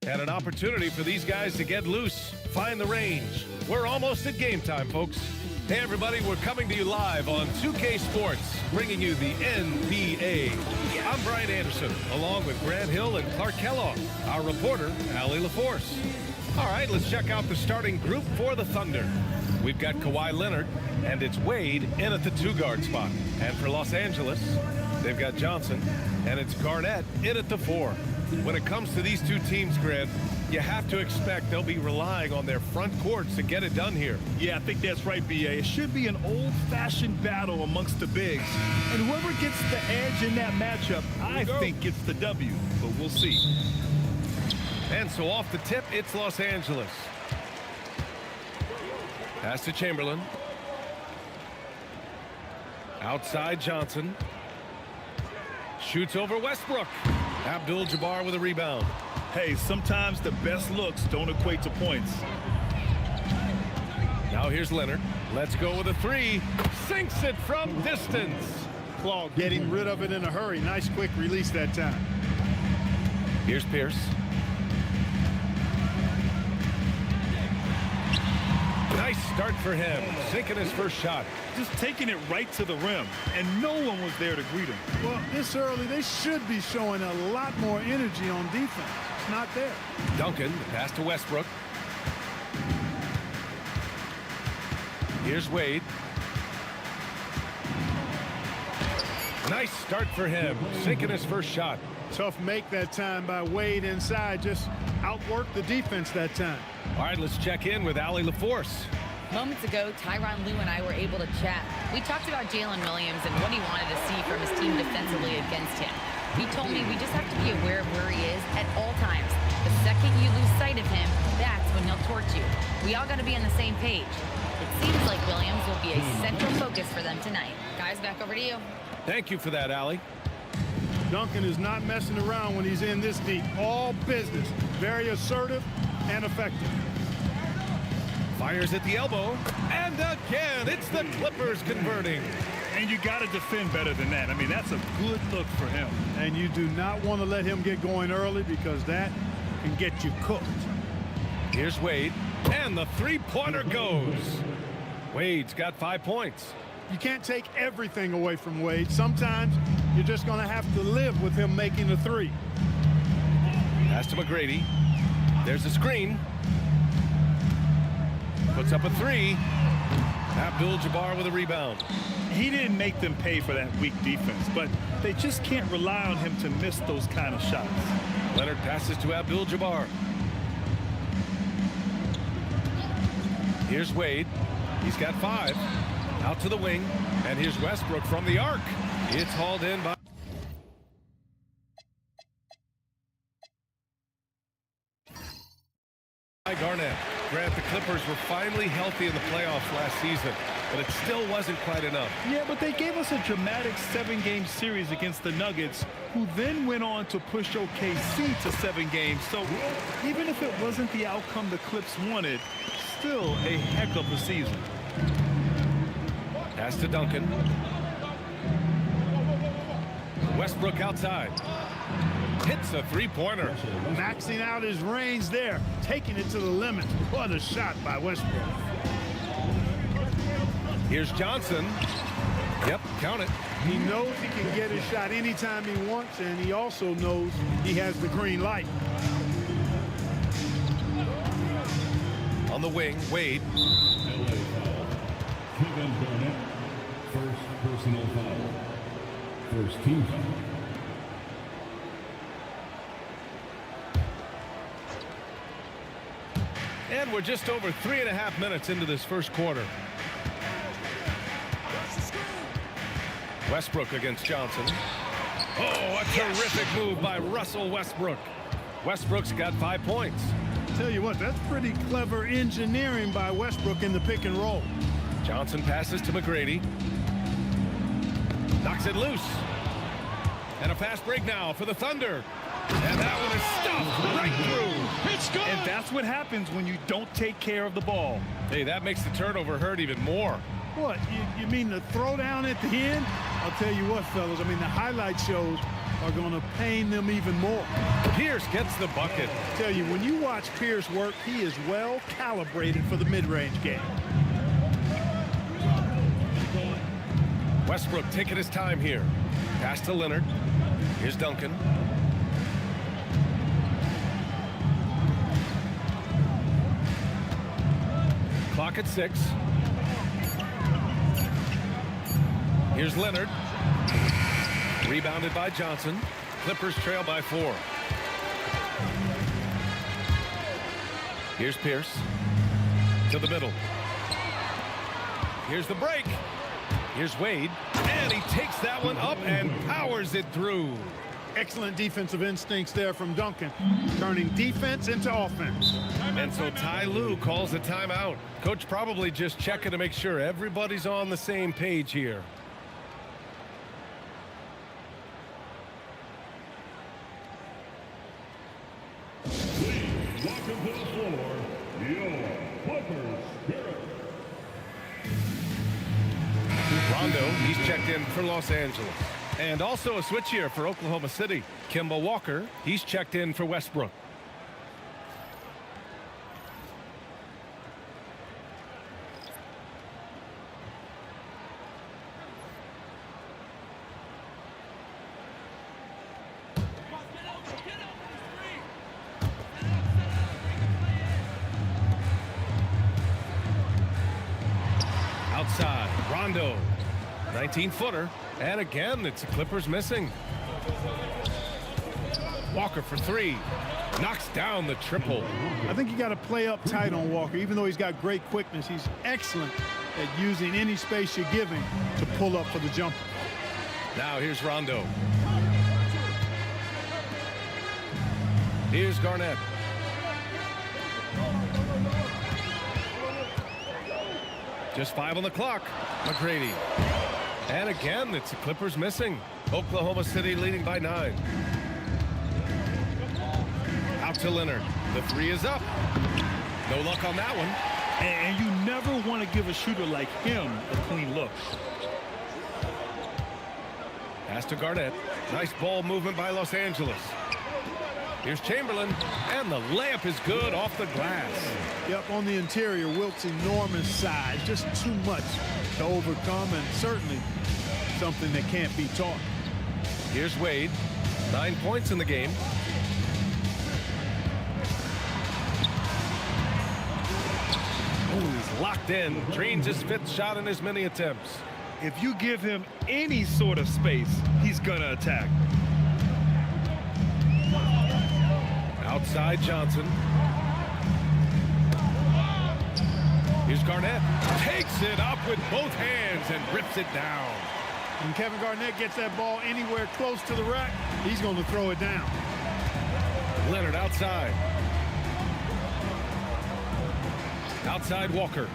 And an opportunity for these guys to get loose, find the range. We're almost at game time, folks. Hey, everybody, we're coming to you live on 2K Sports, bringing you the NBA. I'm Brian Anderson, along with Grant Hill and Clark Kellogg, our reporter, Allie LaForce. All right, let's check out the starting group for the Thunder. We've got Kawhi Leonard, and it's Wade in at the two-guard spot. And for Los Angeles, they've got Johnson, and it's Garnett in at the 4. When it comes to these two teams, Grant, you have to expect they'll be relying on their front courts to get it done here. Yeah, I think that's right, B.A. It should be an old-fashioned battle amongst the bigs. And whoever gets the edge in that matchup, I think gets the W. But we'll see. And so off the tip, it's Los Angeles. Pass to Chamberlain. Outside Johnson. Shoots over Westbrook. Abdul-Jabbar with a rebound. Hey, sometimes the best looks don't equate to points. Now here's Leonard. Let's go with a 3. Sinks it from distance. Claw getting rid of it in a hurry. Nice quick release that time. Here's Pierce. Nice start for him. Sinking his first shot. Just taking it right to the rim, and no one was there to greet him. Well, this early, they should be showing a lot more energy on defense. It's not there. Duncan, the pass to Westbrook. Here's Wade. Nice start for him. Sinking his first shot. Tough make that time by Wade inside. Just outworked the defense that time. All right, let's check in with Allie LaForce. Moments ago, Tyronn Lue and I were able to chat. We talked about Jalen Williams and what he wanted to see from his team defensively against him. He told me we just have to be aware of where he is at all times. The second you lose sight of him, that's when he'll torch you. We all got to be on the same page. It seems like Williams will be a central focus for them tonight. Guys, back over to you. Thank you for that, Allie. Duncan is not messing around when he's in this deep. All business. Very assertive and effective. Fires at the elbow. And again, it's the Clippers converting. And you got to defend better than that. I mean, that's a good look for him. And you do not want to let him get going early because that can get you cooked. Here's Wade. And the three-pointer goes. Wade's got 5 points. You can't take everything away from Wade. Sometimes you're just going to have to live with him making a 3. Pass to McGrady. There's a screen. Puts up a 3. Abdul-Jabbar with a rebound. He didn't make them pay for that weak defense, but they just can't rely on him to miss those kind of shots. Leonard passes to Abdul-Jabbar. Here's Wade. He's got 5. Out to the wing. And here's Westbrook from the arc. It's hauled in by Garnett. Grant, the Clippers were finally healthy in the playoffs last season, but it still wasn't quite enough. Yeah, but they gave us a dramatic 7-game series against the Nuggets, who then went on to push OKC to 7 games. So even if it wasn't the outcome the Clips wanted, still a heck of a season. Pass to Duncan. Westbrook outside. Hits a three-pointer. Maxing out his range there. Taking it to the limit. What a shot by Westbrook. Here's Johnson. Yep, count it. He knows he can get his shot anytime he wants, and he also knows he has the green light. On the wing, Wade. Kevin Garnett, first personal foul. First team foul. And we're just over 3.5 minutes into this first quarter. Westbrook against Johnson. Oh, a terrific move by Russell Westbrook. Westbrook's got 5 points. Tell you what, that's pretty clever engineering by Westbrook in the pick and roll. Johnson passes to McGrady. Knocks it loose. And a fast break now for the Thunder. And that one is stuffed right through. It's good. And that's what happens when you don't take care of the ball. Hey, that makes the turnover hurt even more. What, you mean the throwdown at the end? I'll tell you what, fellas, I mean, the highlight shows are going to pain them even more. Pierce gets the bucket. I tell you, when you watch Pierce work, he is well calibrated for the mid-range game. Westbrook taking his time here. Pass to Leonard. Here's Duncan. Clock at 6. Here's Leonard. Rebounded by Johnson. Clippers trail by 4. Here's Pierce. To the middle. Here's the break. Here's Wade. And he takes that one up and powers it through. Excellent defensive instincts there from Duncan, turning defense into offense. And so Ty Lue calls a timeout. Coach probably just checking to make sure everybody's on the same page here. Welcome to the floor, your Clippers Spirit. Rondo, he's checked in for Los Angeles. And also a switch here for Oklahoma City. Kemba Walker, he's checked in for Westbrook. Outside, Rondo, 19-footer, and again, it's the Clippers missing. Walker for 3, knocks down the triple. I think you got to play up tight on Walker. Even though he's got great quickness, he's excellent at using any space you give him to pull up for the jumper. Now here's Rondo. Here's Garnett. Just 5 on the clock. McGrady. And again, it's the Clippers missing. Oklahoma City leading by 9. Out to Leonard. The 3 is up. No luck on that one. And you never want to give a shooter like him a clean look. Pass to Garnett. Nice ball movement by Los Angeles. Here's Chamberlain, and the layup is good off the glass. Yep, on the interior, Wilt's enormous size, just too much to overcome, and certainly something that can't be taught. Here's Wade, 9 points in the game. Oh, he's locked in. Drains his 5th shot in as many attempts. If you give him any sort of space, he's gonna attack. Outside Johnson. Here's Garnett. Takes it up with both hands and rips it down. When Kevin Garnett gets that ball anywhere close to the rack, he's going to throw it down. Leonard outside. Outside Walker.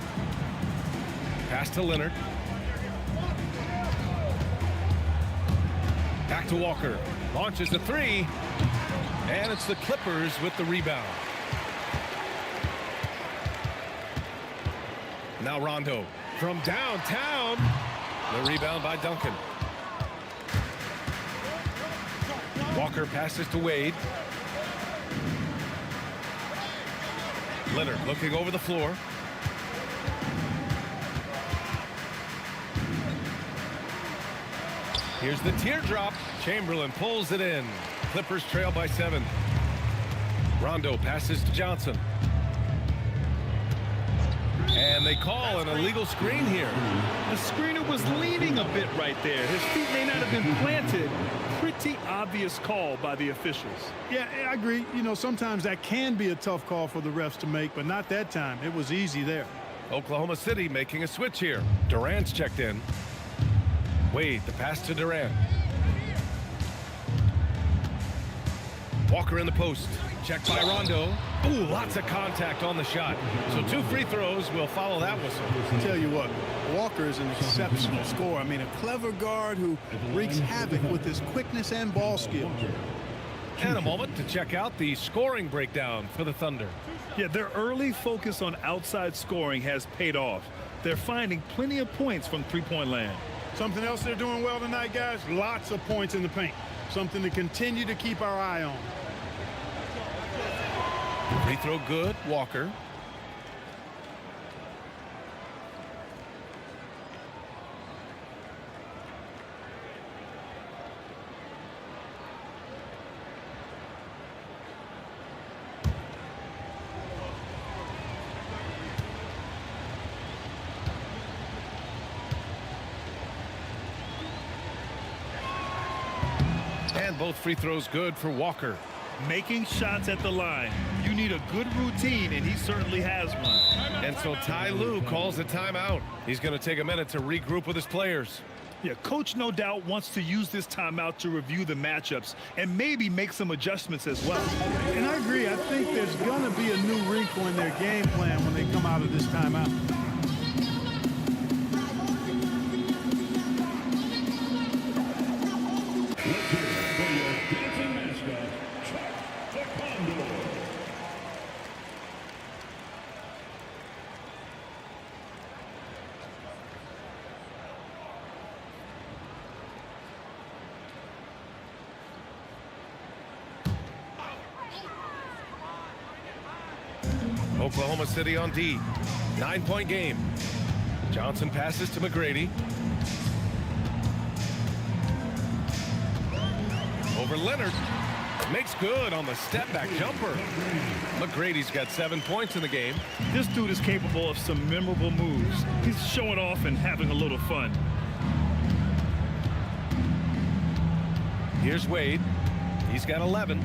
Pass to Leonard. Back to Walker. Launches a 3. And it's the Clippers with the rebound. Now Rondo from downtown. The rebound by Duncan. Walker passes to Wade. Leonard looking over the floor. Here's the teardrop. Chamberlain pulls it in. Clippers trail by 7. Rondo passes to Johnson. And they call an illegal screen here. The screener was leaning a bit right there. His feet may not have been planted. Pretty obvious call by the officials. Yeah, I agree. You know, sometimes that can be a tough call for the refs to make, but not that time. It was easy there. Oklahoma City making a switch here. Durant's checked in. Wade, the pass to Durant. Walker in the post. Checked by Rondo. Ooh, lots of contact on the shot. So 2 free throws will follow that whistle. I'll tell you what, Walker is an exceptional scorer. I mean, a clever guard who wreaks havoc with his quickness and ball skill. And a moment to check out the scoring breakdown for the Thunder. Yeah, their early focus on outside scoring has paid off. They're finding plenty of points from three-point land. Something else they're doing well tonight, guys, lots of points in the paint. Something to continue to keep our eye on. Free throw good, Walker. And both free throws good for Walker. Making shots at the line. You need a good routine, and he certainly has one. And so Ty Lue calls a timeout. He's going to take a minute to regroup with his players. Yeah, coach no doubt wants to use this timeout to review the matchups and maybe make some adjustments as well. And I agree. I think there's going to be a new wrinkle in their game plan when they come out of this timeout. Oklahoma City on D. 9-point game. Johnson passes to McGrady. Over Leonard. Makes good on the step-back jumper. McGrady's got 7 points in the game. This dude is capable of some memorable moves. He's showing off and having a little fun. Here's Wade. He's got 11.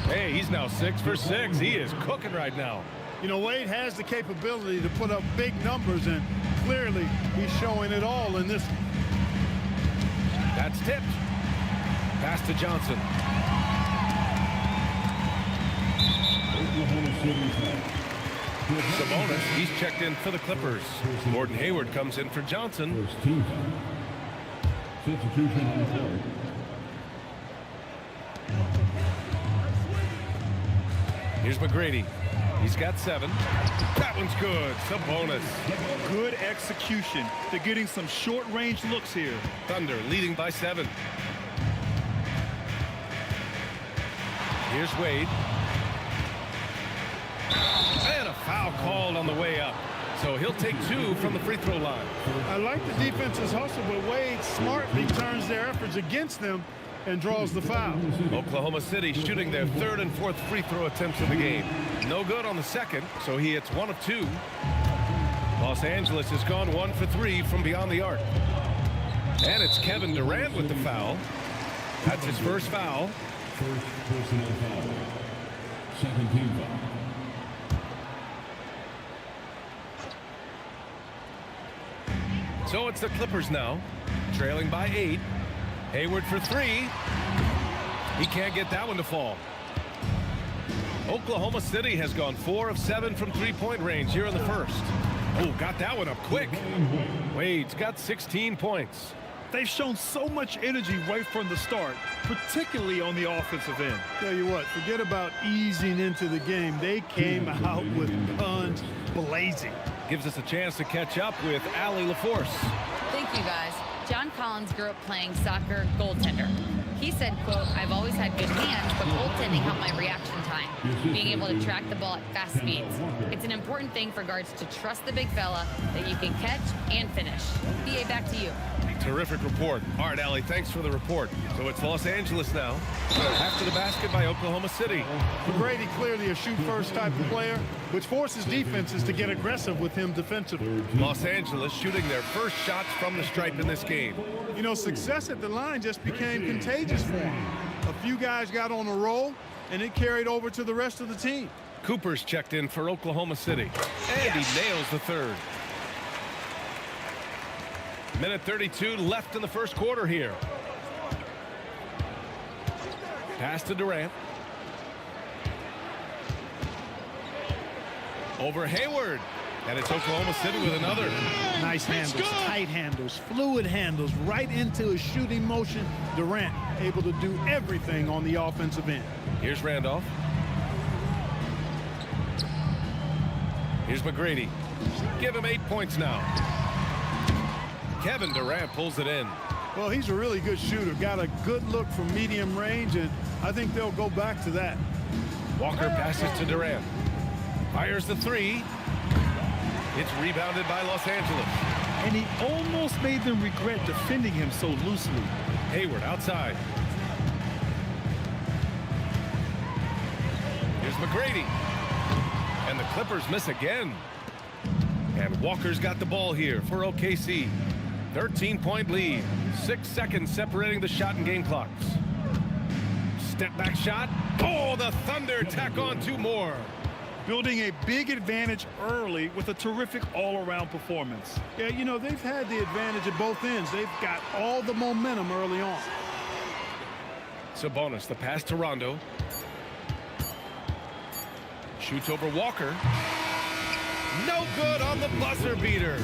Hey, he's now 6 for 6. He is cooking right now. You know, Wade has the capability to put up big numbers, and clearly he's showing it all in this. That's tipped. Pass to Johnson. Sabonis, he's checked in for the Clippers. Gordon Hayward comes in for Johnson. First team foul. Substitution on the floor. Here's McGrady. He's got 7. That one's good. Sabonis. Good execution. They're getting some short-range looks here. Thunder leading by 7. Here's Wade. And a foul called on the way up. So he'll take 2 from the free throw line. I like the defense's hustle, but Wade smartly turns their efforts against them and draws the foul. Oklahoma City shooting their 3rd and 4th free throw attempts of the game. No good on the second, so he hits 1 of 2. Los Angeles has gone 1 for 3 from beyond the arc. And it's Kevin Durant with the foul. That's his first foul. First personal foul. Second team foul. So it's the Clippers now, trailing by 8. Hayward for 3. He can't get that one to fall. Oklahoma City has gone 4 of 7 from three-point range here in the first. Oh, got that one up quick. Wade's got 16 points. They've shown so much energy right from the start, particularly on the offensive end. Tell you what, forget about easing into the game. They came out with guns blazing. Gives us a chance to catch up with Allie LaForce. Thank you, guys. John Collins grew up playing soccer goaltender. He said, quote, "I've always had good hands, but goaltending helped my reaction time, being able to track the ball at fast speeds. It's an important thing for guards to trust the big fella that you can catch and finish." BA, back to you. Terrific report. All right, Allie, thanks for the report. So it's Los Angeles now. After the basket by Oklahoma City. McGrady clearly a shoot-first type of player, which forces defenses to get aggressive with him defensively. Los Angeles shooting their first shots from the stripe in this game. You know, success at the line just became contagious for him. A few guys got on a roll, and it carried over to the rest of the team. Cooper's checked in for Oklahoma City. And he nails the third. Minute 32 left in the first quarter here. Pass to Durant. Over Hayward. And it's Oklahoma City with another. Nice handles, tight handles, fluid handles, right into his shooting motion. Durant able to do everything on the offensive end. Here's Randolph. Here's McGrady. Give him 8 points now. Kevin Durant pulls it in. Well, he's a really good shooter. Got a good look from medium range, and I think they'll go back to that. Walker passes to Durant. Fires the three. It's rebounded by Los Angeles. And he almost made them regret defending him so loosely. Hayward outside. Here's McGrady. And the Clippers miss again. And Walker's got the ball here for OKC. 13-point lead. 6 seconds separating the shot and game clocks. Step back shot. Oh, the Thunder tack on 2 more. Building a big advantage early with a terrific all-around performance. Yeah, you know, they've had the advantage at both ends. They've got all the momentum early on. Sabonis, the pass to Rondo. Shoots over Walker. No good on the buzzer beater.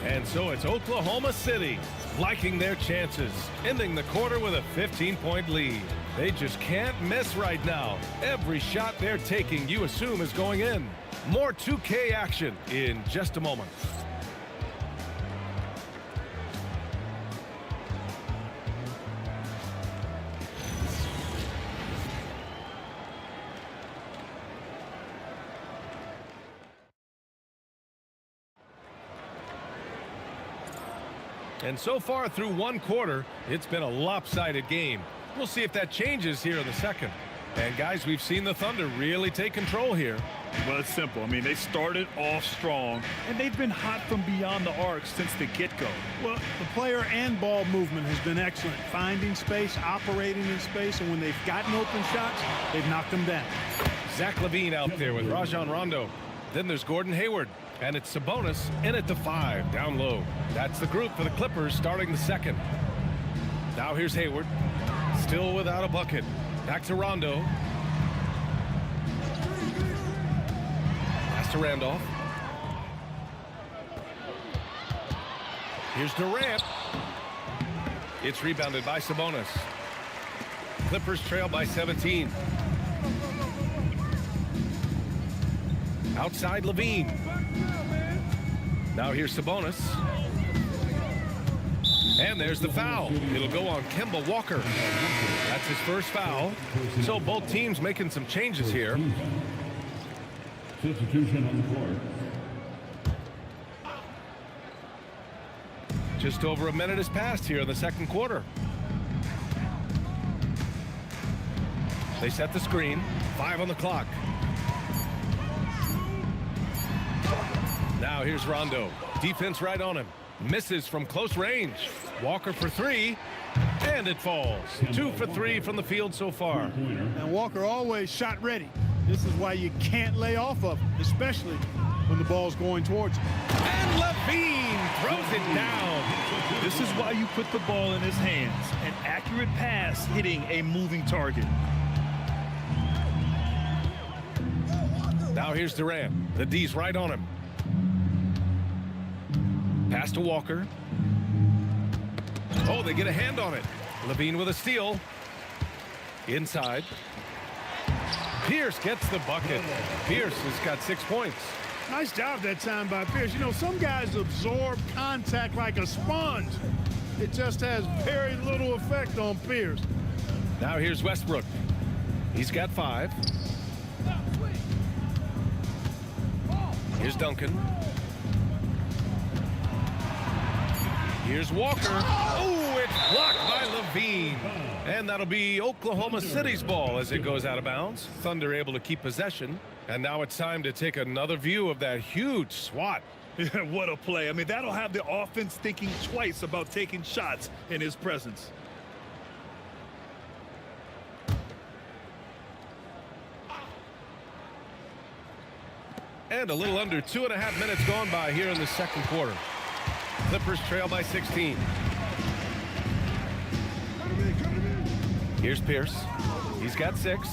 And so it's Oklahoma City liking their chances, ending the quarter with a 15-point lead. They just can't miss right now. Every shot they're taking, you assume, is going in. More 2K action in just a moment. And so far through 1 quarter, it's been a lopsided game. We'll see if that changes here in the second. And guys, we've seen the Thunder really take control here. Well, it's simple. I mean, they started off strong, and they've been hot from beyond the arc since the get-go. Well, the player and ball movement has been excellent. Finding space, operating in space, and when they've gotten open shots, they've knocked them down. Zach LaVine out there with Rajon Rondo. Then there's Gordon Hayward. And it's Sabonis in at the 5, down low. That's the group for the Clippers starting the second. Now here's Hayward. Still without a bucket. Back to Rondo. Pass to Randolph. Here's Durant. It's rebounded by Sabonis. Clippers trail by 17. Outside LaVine. Now here's Sabonis. And there's the foul. It'll go on Kemba Walker. That's his first foul. So both teams making some changes here. Substitution on the court. Just over a minute has passed here in the second quarter. They set the screen. 5 on the clock. Now here's Rondo. Defense right on him. Misses from close range. Walker for 3. And it falls. 2 for 3 from the field so far. And Walker always shot ready. This is why you can't lay off of him, especially when the ball's going towards him. And LaVine throws it down. This is why you put the ball in his hands. An accurate pass hitting a moving target. Now here's Durant. The D's right on him. Pass to Walker. Oh, they get a hand on it. LaVine with a steal. Inside. Pierce gets the bucket. Pierce has got 6 points. Nice job that time by Pierce. You know, some guys absorb contact like a sponge. It just has very little effect on Pierce. Now here's Westbrook. He's got 5. Here's Duncan. Here's Walker. Oh, it's blocked by LaVine. And that'll be Oklahoma City's ball as it goes out of bounds. Thunder able to keep possession. And now it's time to take another view of that huge swat. What a play. I mean, that'll have the offense thinking twice about taking shots in his presence. And a little under 2.5 minutes gone by here in the second quarter. Clippers trail by 16. Here's Pierce. He's got 6.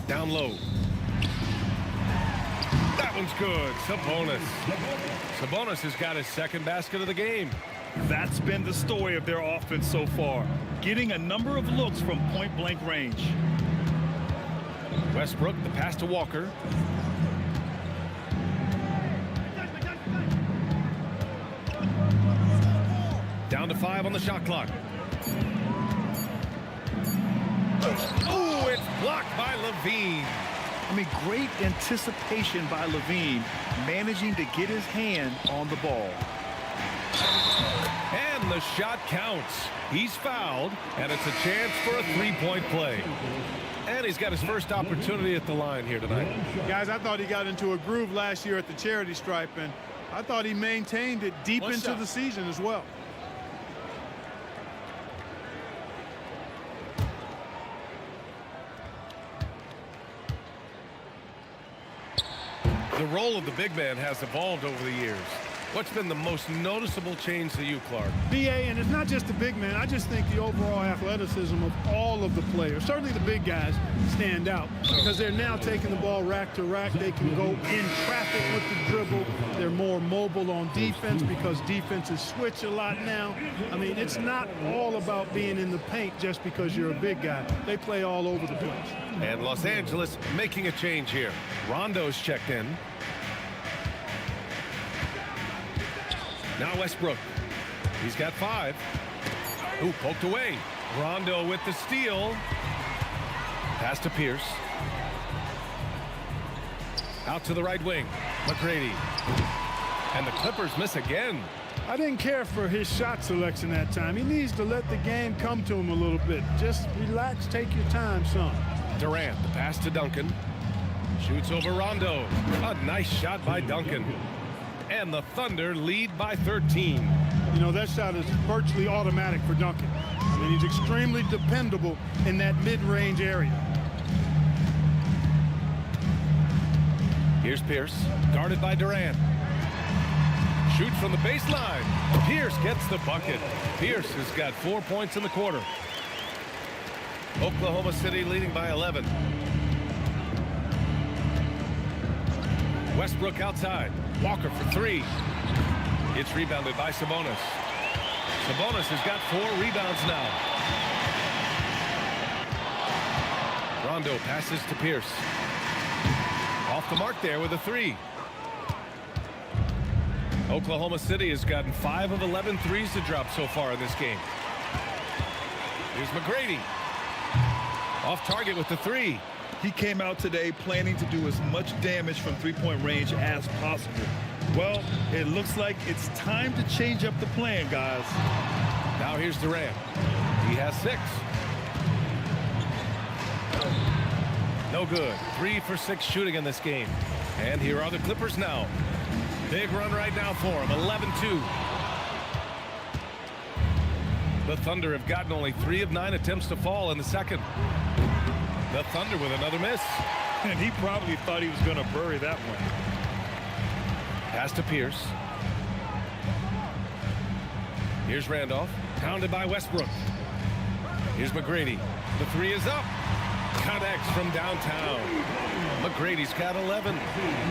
Down low. That one's good. Sabonis has got his second basket of the game. That's been the story of their offense so far. Getting a number of looks from point-blank range. Westbrook, the pass to Walker. Down Down to 5 on the shot clock. Oh, it's blocked by Levine. I mean, great anticipation by Levine, managing to get his hand on the ball. And the shot counts. He's fouled, and it's a chance for a three-point play. And he's got his first opportunity at the line here tonight. Guys, I thought he got into a groove last year at the charity stripe, and I thought he maintained it deep into the season as well. The role of the big man has evolved over the years. What's been the most noticeable change to you, Clark? BA, and it's not just the big man. I just think the overall athleticism of all of the players, certainly the big guys, stand out because they're now taking the ball rack to rack. They can go in traffic with the dribble. They're more mobile on defense because defenses switch a lot now. I mean, it's not all about being in the paint just because you're a big guy. They play all over the place. And Los Angeles making a change here. Rondo's checked in. Now Westbrook. He's got 5. Ooh, poked away. Rondo with the steal. Pass to Pierce. Out to the right wing. McGrady. And the Clippers miss again. I didn't care for his shot selection that time. He needs to let the game come to him a little bit. Just relax, take your time, son. Durant, the pass to Duncan. Shoots over Rondo. A nice shot by Duncan. And the Thunder lead by 13. You know, that shot is virtually automatic for Duncan. I mean, he's extremely dependable in that mid-range area. Here's Pierce, guarded by Durant. Shoots from the baseline. Pierce gets the bucket. Pierce has got 4 points in the quarter. Oklahoma City leading by 11. Westbrook outside. Walker for 3. It's rebounded by Sabonis. Sabonis has got 4 rebounds now. Rondo passes to Pierce. Off the mark there with a 3. Oklahoma City has gotten 5 of 11 threes to drop so far in this game. Here's McGrady. Off target with the 3. He came out today planning to do as much damage from three-point range as possible. Well, it looks like it's time to change up the plan, guys. Now here's Durant. He has 6. No good. 3 for 6 shooting in this game. And here are the Clippers now. Big run right now for them. 11-2. The Thunder have gotten only 3 of 9 attempts to fall in the second. The Thunder with another miss. And he probably thought he was going to bury that one. Pass to Pierce. Here's Randolph. Pounded by Westbrook. Here's McGrady. The 3 is up. Connects from downtown. McGrady's got 11.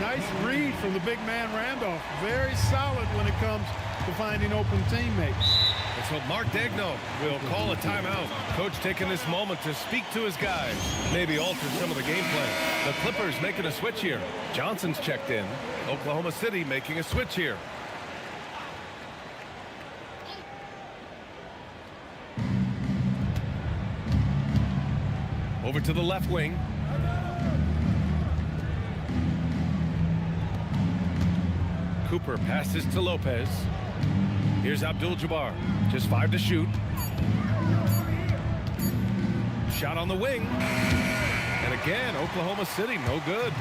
Nice read from the big man Randolph. Very solid when it comes to finding open teammates. And so Mark Daigneault will call a timeout. Coach taking this moment to speak to his guys. Maybe alter some of the game plan. The Clippers making a switch here. Johnson's checked in. Oklahoma City making a switch here. Over to the left wing. Cooper passes to Lopez. Here's Abdul-Jabbar. Just 5 to shoot. Shot on the wing. And again, Oklahoma City, no good.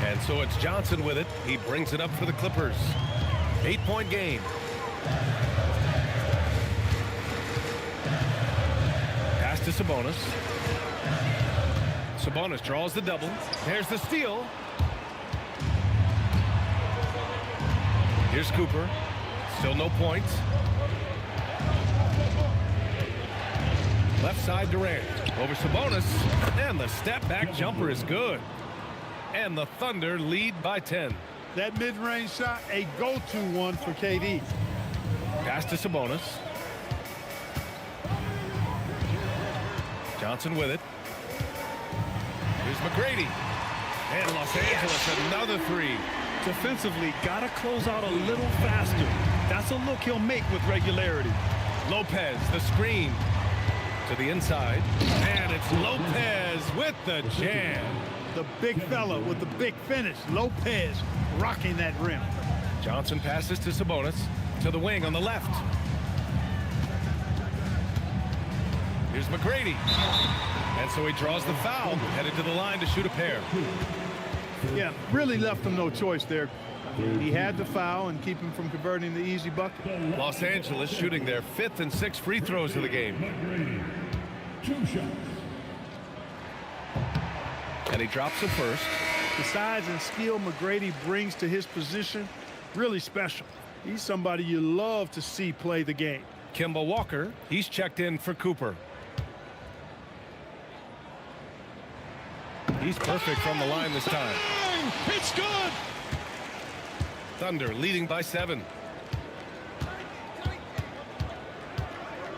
And so it's Johnson with it. He brings it up for the Clippers. 8-point game. Pass to Sabonis. Sabonis draws the double. There's the steal. Here's Cooper. Still no points. Left side Durant. Over Sabonis. And the step back jumper is good. And the Thunder lead by 10. That mid-range shot, a go-to one for KD. Pass to Sabonis. Johnson with it. Here's McGrady. And Los Angeles another 3. Defensively, got to close out a little faster. That's a look he'll make with regularity. Lopez, the screen to the inside. And it's Lopez with the jam. The big fella with the big finish. Lopez rocking that rim. Johnson passes to Sabonis to the wing on the left. Here's McGrady. And so he draws the foul, headed to the line to shoot a pair. Yeah, really left him no choice there. He had the foul and keep him from converting the easy bucket. Los Angeles shooting their 5th and 6th free throws of the game. McGrady, 2 shots. And he drops it first. The size and skill McGrady brings to his position, really special. He's somebody you love to see play the game. Kemba Walker, he's checked in for Cooper. He's perfect from the line this time. It's good. Thunder leading by 7.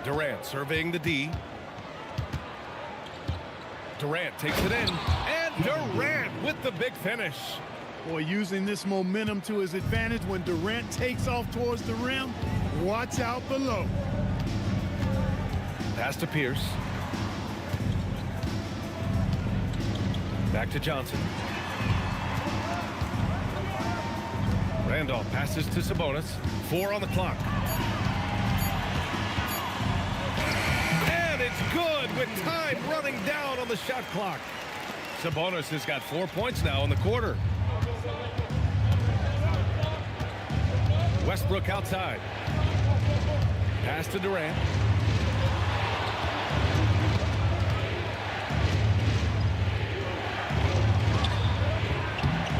Durant surveying the D. Durant takes it in. And Durant with the big finish. Boy, using this momentum to his advantage when Durant takes off towards the rim. Watch out below. Pass to Pierce. Back to Johnson. Randolph passes to Sabonis. 4 on the clock. And it's good with time running down on the shot clock. Sabonis has got 4 points now in the quarter. Westbrook outside. Pass to Durant.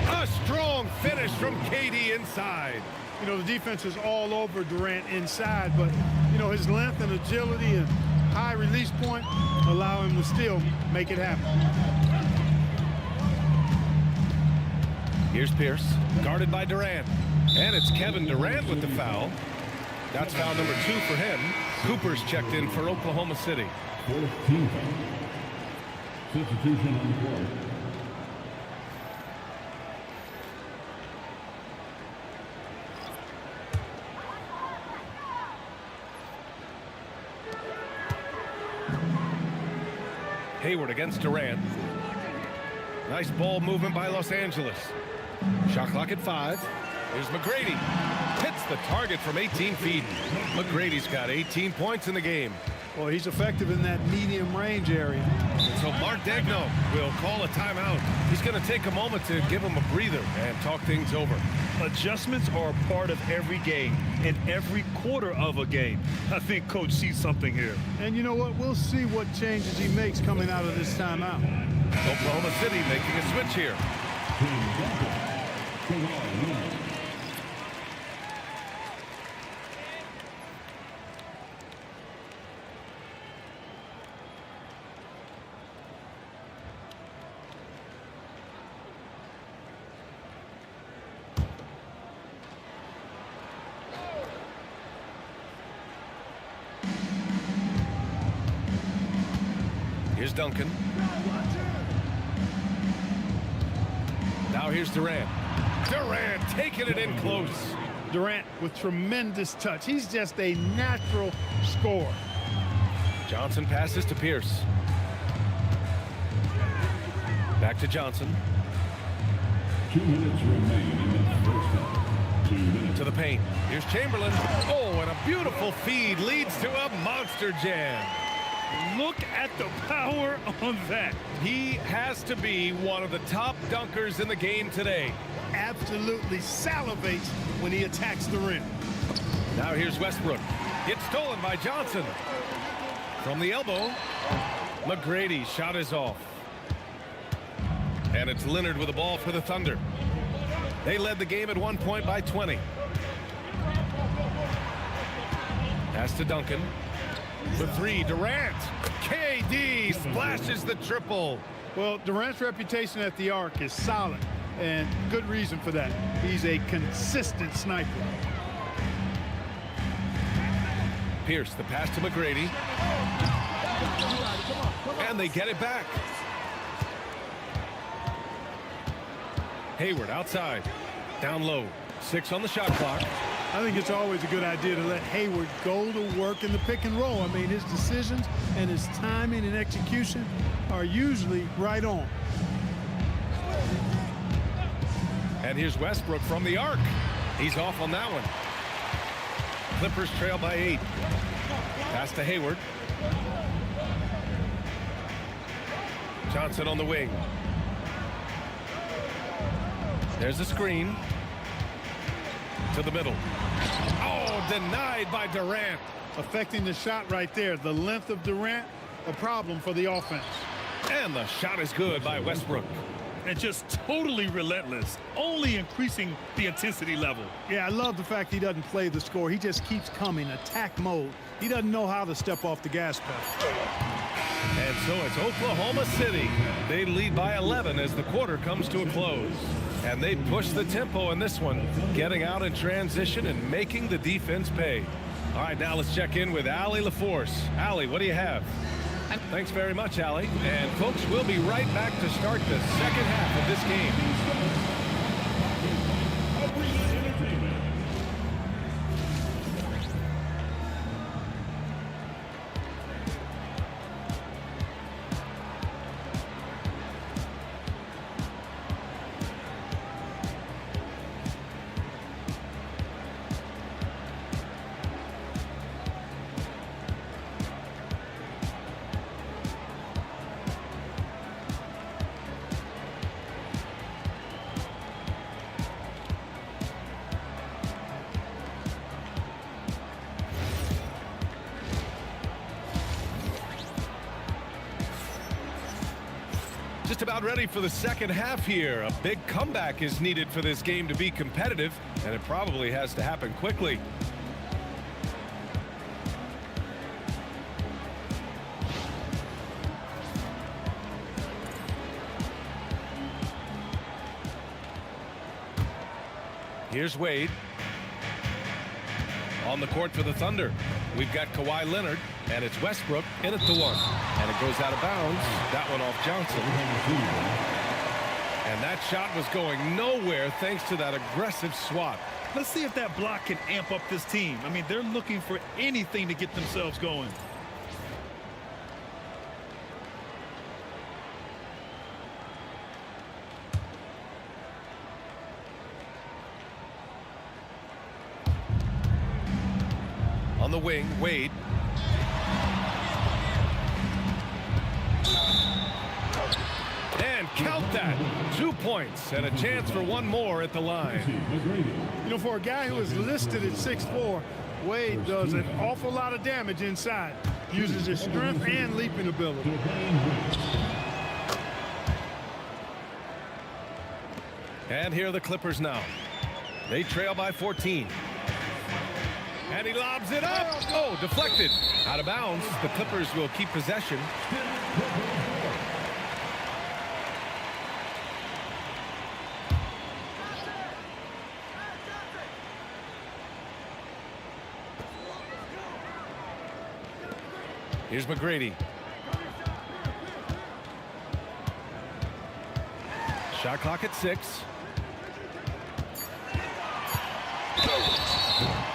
A strong finish from KD inside. You know, the defense is all over Durant inside, but, you know, his length and agility and high release point allow him to still make it happen. Here's Pierce, guarded by Durant. And it's Kevin Durant with the foul. That's foul number 2 for him. Cooper's checked in for Oklahoma City. 4th team foul. Substitution on the court. Hayward against Durant. Nice ball movement by Los Angeles. Shot clock at 5. Here's McGrady. Hits the target from 18 feet. McGrady's got 18 points in the game. Well, he's effective in that medium range area. So Mark Daigneault will call a timeout. He's going to take a moment to give him a breather and talk things over. Adjustments are a part of every game and every quarter of a game. I think Coach sees something here. And you know what? We'll see what changes he makes coming out of this timeout. Oklahoma City making a switch here. Here's Duncan. Now here's Durant. Durant taking it in close. Durant with tremendous touch. He's just a natural scorer. Johnson passes to Pierce. Back to Johnson. 2 minutes remain in the first half. 2 minutes. To the paint. Here's Chamberlain. Oh, and a beautiful feed leads to a monster jam. Look at the power on that. He has to be one of the top dunkers in the game today. Absolutely salivates when he attacks the rim. Now here's Westbrook. It's stolen by Johnson. From the elbow, McGrady's shot is off. And it's Leonard with the ball for the Thunder. They led the game at 1 point by 20. Pass to Duncan. For 3, Durant. KD splashes the triple. Well, Durant's reputation at the arc is solid, and good reason for that. He's a consistent sniper. Pierce, the pass to McGrady. And they get it back. Hayward outside. Down low. 6 on the shot clock. I think it's always a good idea to let Hayward go to work in the pick and roll. I mean, his decisions and his timing and execution are usually right on. And here's Westbrook from the arc. He's off on that one. Clippers trail by 8. Pass to Hayward. Johnson on the wing. There's a screen. To the middle. Oh, denied by Durant. Affecting the shot right there. The length of Durant, a problem for the offense. And the shot is good by Westbrook. And just totally relentless, only increasing the intensity level. Yeah, I love the fact he doesn't play the score. He just keeps coming, attack mode. He doesn't know how to step off the gas pedal. And so it's Oklahoma City. They lead by 11 as the quarter comes to a close. And they push the tempo in this one, getting out in transition and making the defense pay. All right, now let's check in with Allie LaForce. Allie, what do you have? Thanks very much, Allie. And folks, we'll be right back to start the second half of this game. Just about ready for the second half here. A big comeback is needed for this game to be competitive, and it probably has to happen quickly. Here's Wade. On the court for the Thunder. We've got Kawhi Leonard, and it's Westbrook in at the 1. And it goes out of bounds. That one off Johnson. And that shot was going nowhere thanks to that aggressive swat. Let's see if that block can amp up this team. I mean, they're looking for anything to get themselves going. On the wing, Wade. And count that. 2 points and a chance for one more at the line. You know, for a guy who is listed at 6'4", Wade does an awful lot of damage inside. Uses his strength and leaping ability. And here are the Clippers now. They trail by 14. And he lobs it up. Oh, deflected. Out of bounds. The Clippers will keep possession. Here's McGrady. Shot clock at 6.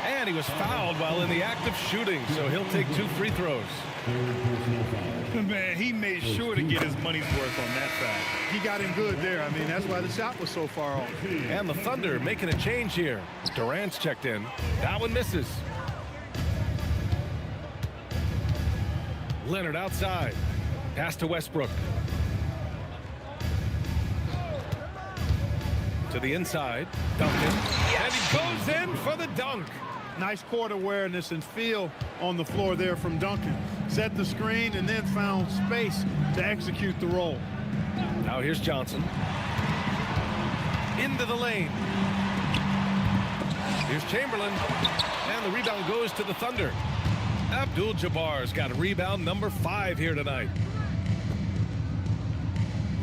And he was fouled while in the act of shooting, so he'll take 2 free throws. Man, he made sure to get his money's worth on that side. He got him good there. I mean, that's why the shot was so far off. And the Thunder making a change here. Durant's checked in. That one misses. Leonard outside. Pass to Westbrook. To the inside. Duncan. And he goes in for the dunk. Nice court awareness and feel on the floor there from Duncan. Set the screen and then found space to execute the roll. Now here's Johnson. Into the lane. Here's Chamberlain. And the rebound goes to the Thunder. Abdul-Jabbar's got rebound number 5 here tonight.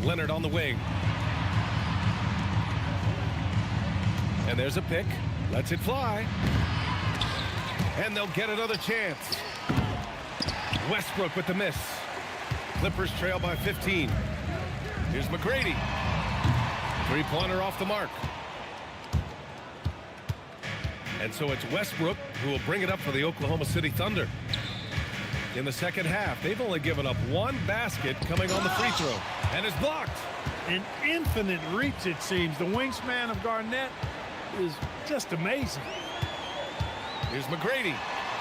Leonard on the wing. And there's a pick. Lets it fly. And they'll get another chance. Westbrook with the miss. Clippers trail by 15. Here's McGrady. And so it's Westbrook who will bring it up for the Oklahoma City Thunder. In the second half, they've only given up one basket coming on the free throw. And it's blocked. An infinite reach, it seems. The wingspan of Garnett is just amazing. Here's McGrady.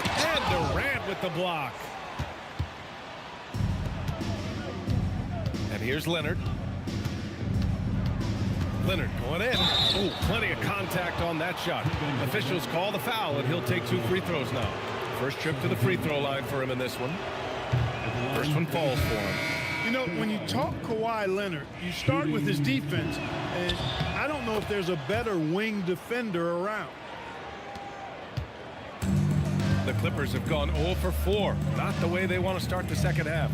And Durant with the block. And here's Leonard. Leonard going in. Ooh, plenty of contact on that shot. Officials call the foul, and he'll take 2 free throws now. First trip to the free throw line for him in this one. First one falls for him. You know, when you talk Kawhi Leonard, you start with his defense, and I don't know if there's a better wing defender around. The Clippers have gone 0 for 4. Not the way they want to start the second half.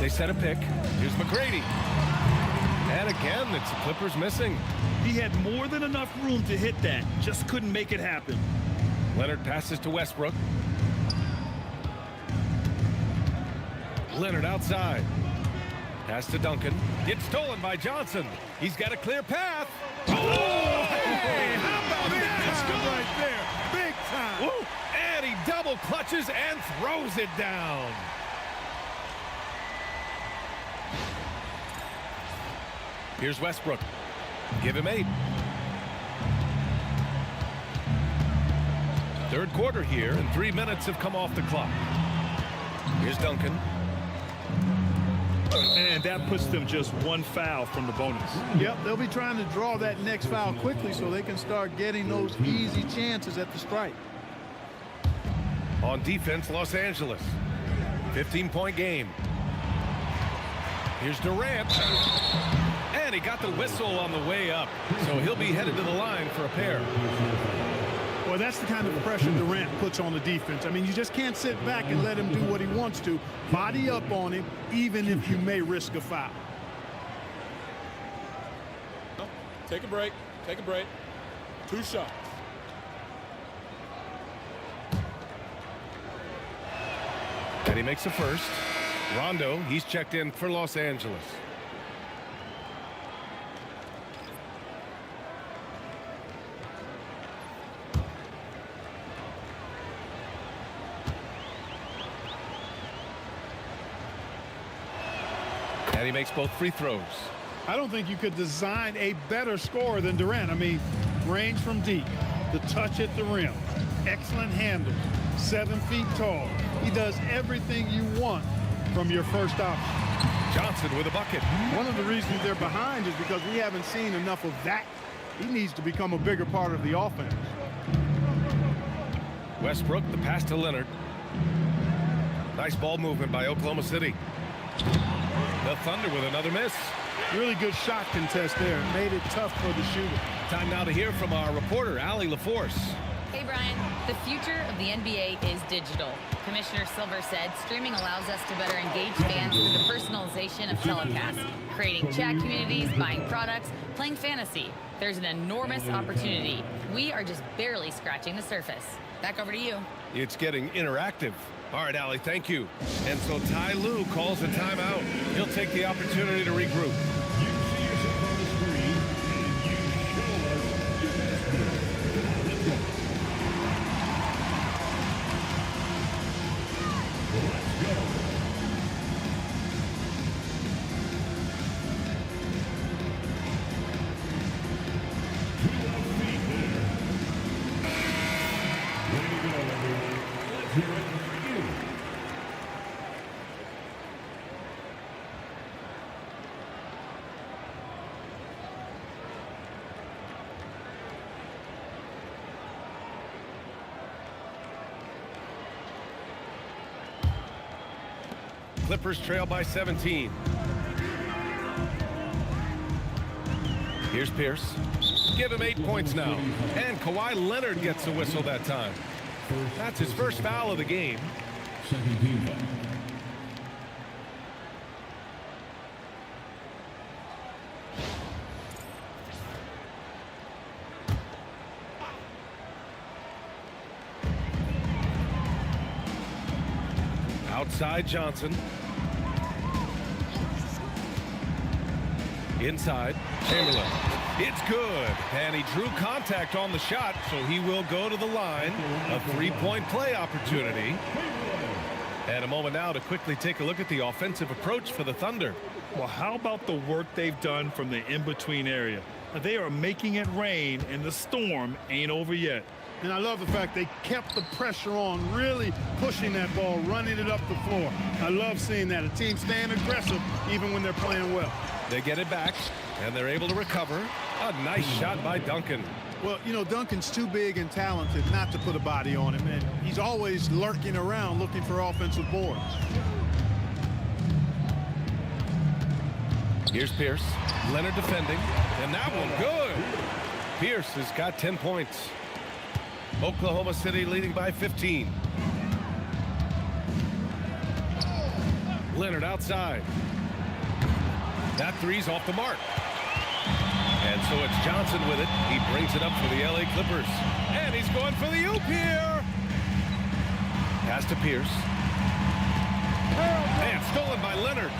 They set a pick. Here's McGrady. And again, it's the Clippers missing. He had more than enough room to hit that. Just couldn't make it happen. Leonard passes to Westbrook. Leonard outside. Pass to Duncan. Gets stolen by Johnson. He's got a clear path. Oh, hey, how about that? Right there. Big time. Woo. And he double clutches and throws it down. Here's Westbrook. Give him 8. Third quarter here, and 3 minutes have come off the clock. Here's Duncan. And that puts them just 1 foul from the bonus. Yep, they'll be trying to draw that next foul quickly so they can start getting those easy chances at the stripe. On defense, Los Angeles. 15-point game. Here's Durant. And he got the whistle on the way up. So he'll be headed to the line for a pair. Well, that's the kind of pressure Durant puts on the defense. I mean, you just can't sit back and let him do what he wants to. Body up on him, even if you may risk a foul. Take a break. Take a break. 2 shots. And he makes a first. Rondo, he's checked in for Los Angeles. And he makes both free throws. I don't think you could design a better scorer than Durant. I mean, range from deep, the touch at the rim, excellent handle, 7 feet tall. He does everything you want from your first option. Johnson with a bucket. One of the reasons they're behind is because we haven't seen enough of that. He needs to become a bigger part of the offense. Westbrook, the pass to Leonard. Nice ball movement by Oklahoma City. The Thunder with another miss. Really good shot contest there. Made it tough for the shooter. Time now to hear from our reporter, Allie LaForce. Hey, Brian. The future of the NBA is digital. Commissioner Silver said streaming allows us to better engage fans through the personalization of telecasts, creating chat communities, buying products, playing fantasy. There's an enormous opportunity. We are just barely scratching the surface. Back over to you. It's getting interactive. All right, Allie, thank you. And so Ty Lue calls a timeout. He'll take the opportunity to regroup. You see yourself on the screen, and you show us your best play. Let's go. Let's go. To our feet there. Way to go, everyone. Let's hear it for you. Clippers trail by 17. Here's Pierce. Give him 8 points now. And Kawhi Leonard gets a whistle that time. That's his first foul of the game. Second team foul. Outside Johnson. Inside Chamberlain. It's good, and he drew contact on the shot, so he will go to the line. A three-point play opportunity. And a moment now to quickly take a look at the offensive approach for the Thunder. Well, how about the work they've done from the in-between area? They are making it rain, and the storm ain't over yet. And I love the fact they kept the pressure on, really pushing that ball, running it up the floor. I love seeing that. A team staying aggressive even when they're playing well. They get it back, and they're able to recover. A nice shot by Duncan. Well, you know, Duncan's too big and talented not to put a body on him, and he's always lurking around looking for offensive boards. Here's Pierce. Leonard defending, and that one good. Pierce has got 10 points. Oklahoma City leading by 15. Leonard outside. That three's off the mark. And so it's Johnson with it. He brings it up for the LA Clippers. And he's going for the oop here. Pass to Pierce. And stolen by Leonard.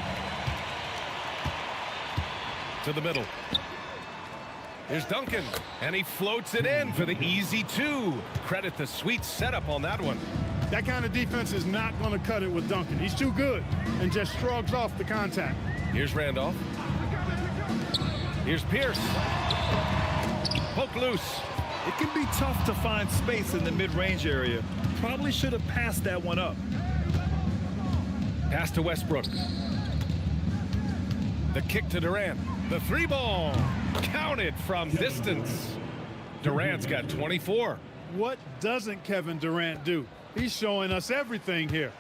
To the middle. Here's Duncan, and he floats it in for the easy two. Credit the sweet setup on that one. That kind of defense is not going to cut it with Duncan. He's too good and just shrugs off the contact. Here's Randolph. Here's Pierce. Poke loose. It can be tough to find space in the mid-range area. Probably should have passed that one up. Pass to Westbrook. The kick to Durant. The three ball. Counted from distance. Durant's got 24. What doesn't Kevin Durant do? He's showing us everything here.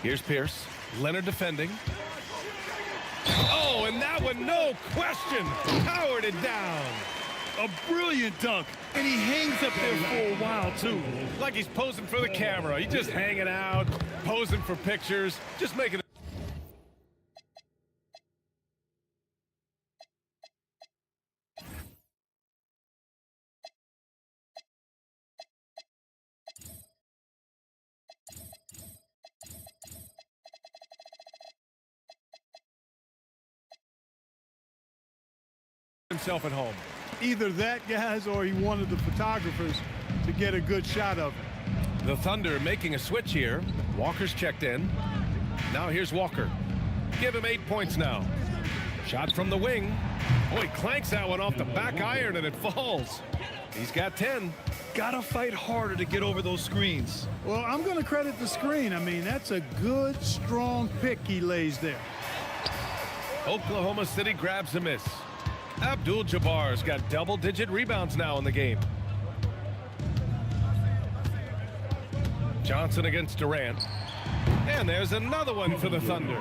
Here's Pierce. Leonard defending. Oh, and that one, no question, powered it down. A brilliant dunk, and he hangs up there for a while, too. Like he's posing for the camera. He's just hanging out, posing for pictures, just making it. Himself at home. Either that, guys, or he wanted the photographers to get a good shot of it. The Thunder making a switch here. Walker's checked in. Now here's Walker. Give him 8 points now. Shot from the wing. Oh, he clanks that one off the back iron and it falls. He's got 10. Gotta fight harder to get over those screens. Well, I'm going to credit the screen. I mean, that's a good, strong pick he lays there. Oklahoma City grabs a miss. Abdul-Jabbar's got double-digit rebounds now in the game. Johnson against Durant. And there's another one for the Thunder.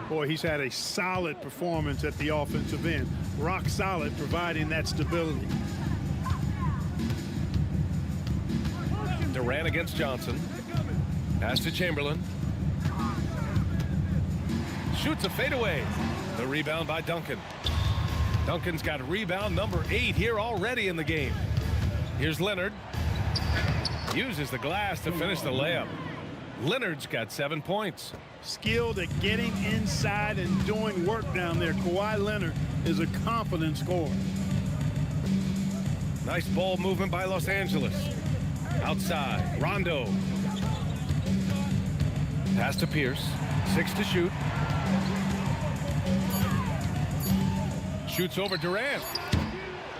Boy, he's had a solid performance at the offensive end. Rock solid, providing that stability. Durant against Johnson. Pass to Chamberlain. Shoots a fadeaway. The rebound by Duncan. Duncan's got rebound number 8 here already in the game. Here's Leonard. Uses the glass to finish the layup. Leonard's got 7 points. Skilled at getting inside and doing work down there. Kawhi Leonard is a confident scorer. Nice ball movement by Los Angeles. Outside, Rondo. Pass to Pierce. 6 to shoot. Shoots over Durant.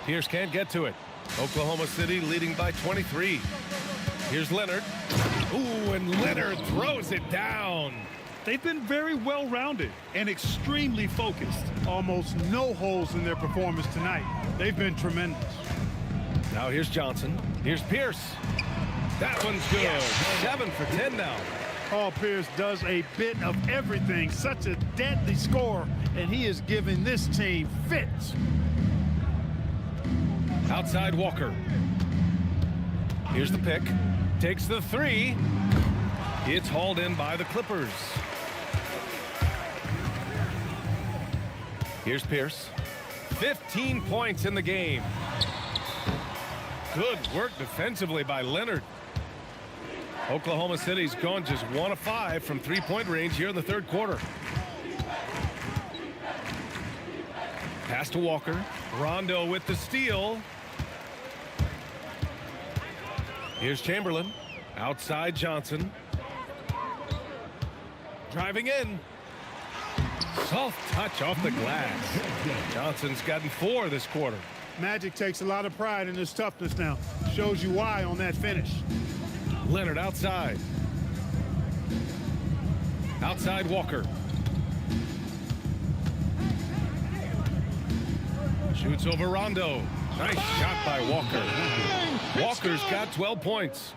Pierce can't get to it. Oklahoma City leading by 23. Here's Leonard. Ooh, and Leonard throws it down. They've been very well-rounded and extremely focused. Almost no holes in their performance tonight. They've been tremendous. Now here's Johnson. Here's Pierce. That one's good. 7 for 10 now. Paul Pierce does a bit of everything. Such a deadly scorer, and he is giving this team fits. Outside Walker. Here's the pick. Takes the 3. It's hauled in by the Clippers. Here's Pierce. 15 points in the game. Good work defensively by Leonard. Oklahoma City's gone just 1 of 5 from 3-point range here in the third quarter. Pass to Walker. Rondo with the steal. Here's Chamberlain. Outside Johnson. Driving in. Soft touch off the glass. Johnson's gotten 4 this quarter. Magic takes a lot of pride in his toughness now. Shows you why on that finish. Leonard outside. Outside Walker. Shoots over Rondo. Nice shot by Walker. Walker's got 12 points.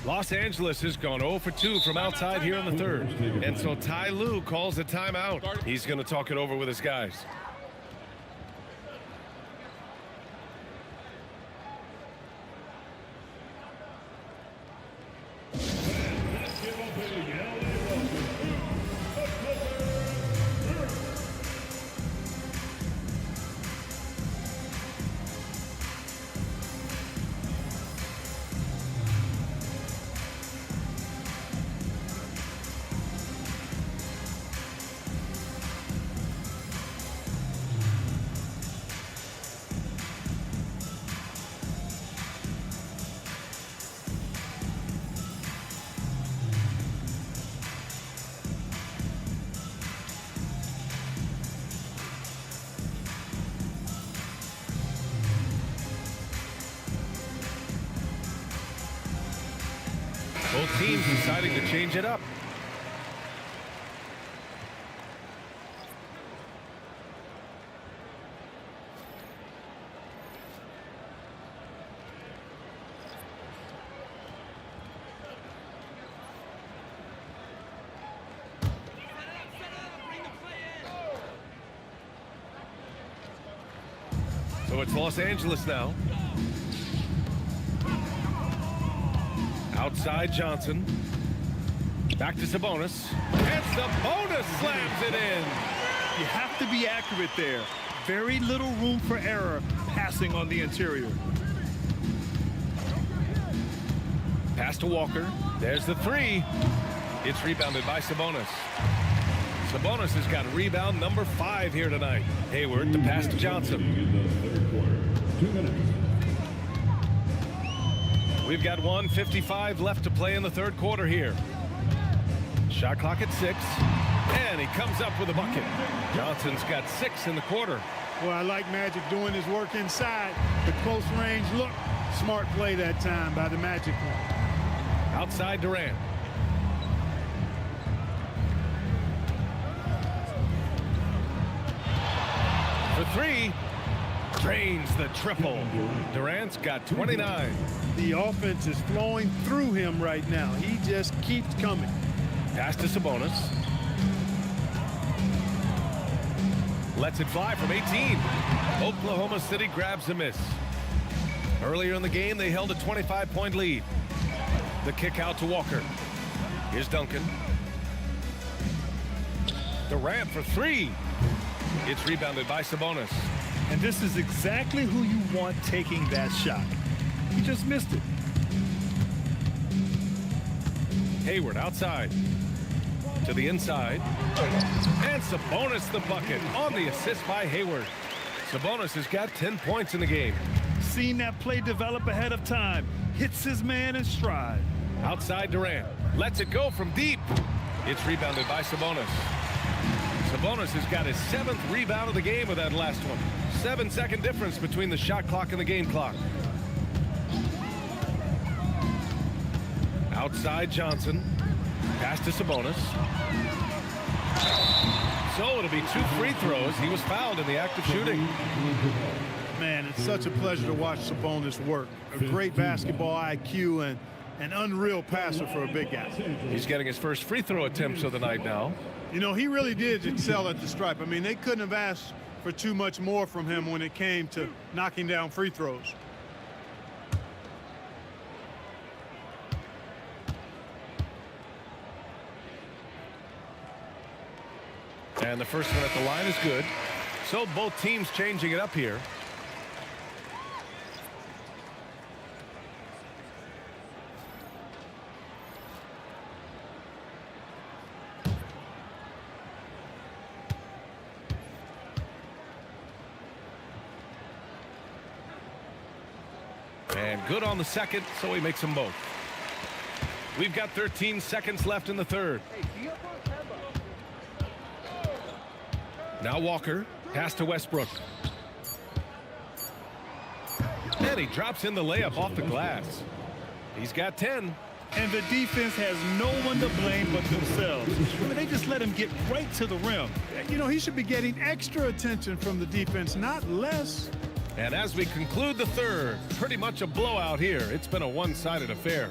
Los Angeles has gone 0 for 2 from outside here in the third. And so Ty Lue calls a timeout. He's going to talk it over with his guys. Both teams deciding to change it up. So it's Los Angeles now. Outside Johnson. Back to Sabonis. And Sabonis slams it in. You have to be accurate there. Very little room for error passing on the interior. Pass to Walker. There's the 3. It's rebounded by Sabonis. Sabonis has got rebound number 5 here tonight. Hayward, the pass to Johnson. In the third quarter, 2 minutes. We've got 1:55 left to play in the third quarter here. Shot clock at 6. And he comes up with a bucket. Johnson's got 6 in the quarter. Well, I like Magic doing his work inside. The close range look. Smart play that time by the Magic. Outside Durant. For 3. Drains the triple. Durant's got 29. The offense is flowing through him right now. He just keeps coming. Pass to Sabonis. Lets it fly from 18. Oklahoma City grabs a miss. Earlier in the game, they held a 25-point lead. The kick out to Walker. Here's Duncan. Durant for 3. It's rebounded by Sabonis. And this is exactly who you want taking that shot. He just missed it. Hayward outside. To the inside. And Sabonis the bucket on the assist by Hayward. Sabonis has got 10 points in the game. Seen that play develop ahead of time. Hits his man in stride. Outside Durant. Lets it go from deep. It's rebounded by Sabonis. Sabonis has got his 7th rebound of the game with that last one. 7-second difference between the shot clock and the game clock. Outside Johnson. Pass to Sabonis. So it'll be 2 free throws. He was fouled in the act of shooting. Man, it's such a pleasure to watch Sabonis work. A great basketball IQ and an unreal passer for a big guy. He's getting his first free throw attempts of the night now. You know, he really did excel at the stripe. I mean, they couldn't have asked for too much more from him when it came to knocking down free throws. And the first one at the line is good. So both teams changing it up here. And good on the second, so he makes them both. We've got 13 seconds left in the third. Now Walker, pass to Westbrook. And he drops in the layup off the glass. He's got 10. And the defense has no one to blame but themselves. I mean, they just let him get right to the rim. You know, he should be getting extra attention from the defense, not less. And as we conclude the third, pretty much a blowout here. It's been a one-sided affair.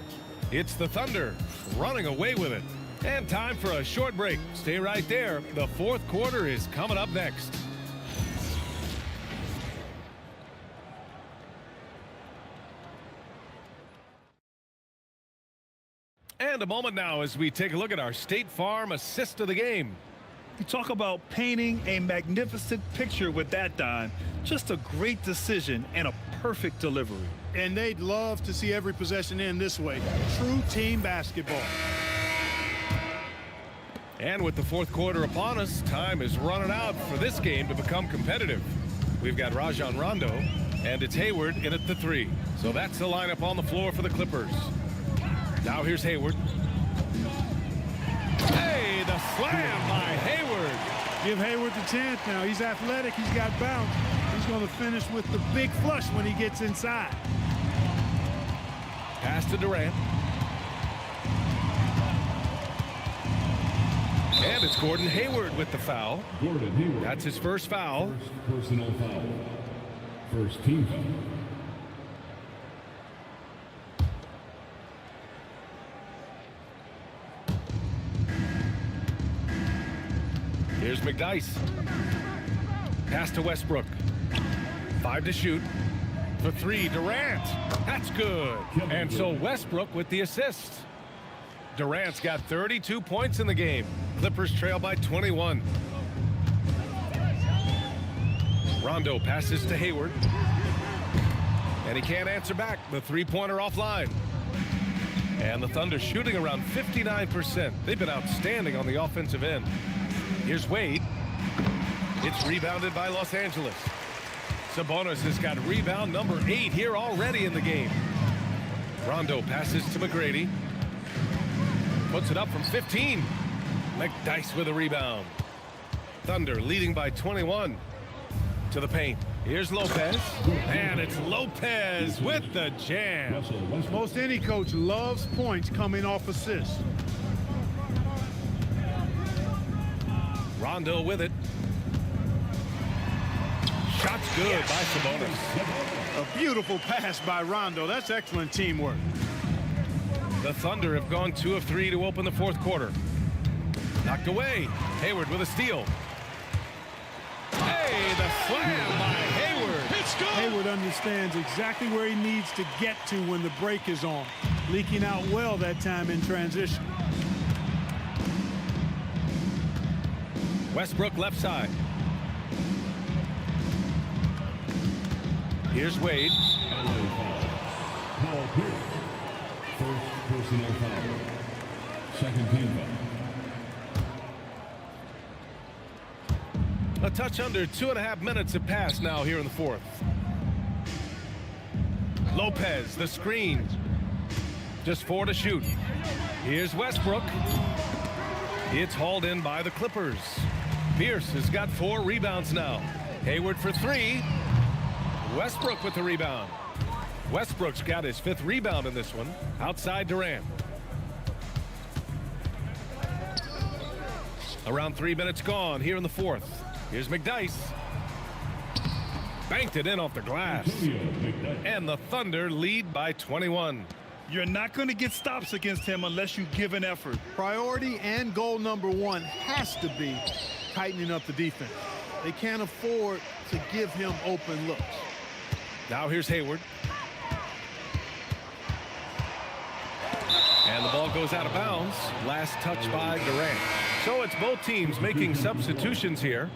It's the Thunder running away with it. And time for a short break. Stay right there. The fourth quarter is coming up next. And a moment now as we take a look at our State Farm assist of the game. You talk about painting a magnificent picture with that dime. Just a great decision and a perfect delivery. And they'd love to see every possession end this way. True team basketball. And with the fourth quarter upon us, time is running out for this game to become competitive. We've got Rajon Rondo, and it's Hayward in at the three. So that's the lineup on the floor for the Clippers. Now here's Hayward. Hey, the slam by Hayward. Give Hayward the chance now. He's athletic. He's got bounce. He's going to finish with the big flush when he gets inside. Pass to Durant. And it's Gordon Hayward with the foul. Gordon Hayward. That's his first foul. First personal foul. First team foul. Here's McDyess. Pass to Westbrook. 5 to shoot. For 3, Durant. That's good. And so Westbrook with the assist. Durant's got 32 points in the game. Clippers trail by 21. Rondo passes to Hayward. And he can't answer back. The three-pointer offline. And the Thunder shooting around 59%. They've been outstanding on the offensive end. Here's Wade. It's rebounded by Los Angeles. Sabonis has got rebound number 8 here already in the game. Rondo passes to McGrady. Puts it up from 15. McDyess with a rebound. Thunder leading by 21. To the paint. Here's Lopez. And it's Lopez with the jam. Most any coach loves points coming off assists. Rondo with it. Shot's good by Sabonis. A beautiful pass by Rondo. That's excellent teamwork. The Thunder have gone 2 of 3 to open the fourth quarter. Knocked away. Hayward with a steal. Hey, the slam by Hayward. It's good. Hayward understands exactly where he needs to get to when the break is on. Leaking out well that time in transition. Westbrook left side. Here's Wade. Paul Pierce. First personal foul. Second team foul. A touch under 2.5 minutes have passed now here in the fourth. Lopez, the screen. Just 4 to shoot. Here's Westbrook. It's hauled in by the Clippers. Pierce has got 4 rebounds now. Hayward for 3. Westbrook with the rebound. Westbrook's got his 5th rebound in this one. Outside Durant. Around 3 minutes gone here in the fourth. Here's McDyess. Banked it in off the glass. And the Thunder lead by 21. You're not going to get stops against him unless you give an effort. Priority and goal number 1 has to be tightening up the defense. They can't afford to give him open looks. Now here's Hayward. And the ball goes out of bounds. Last touch by Durant. So it's both teams making substitutions here.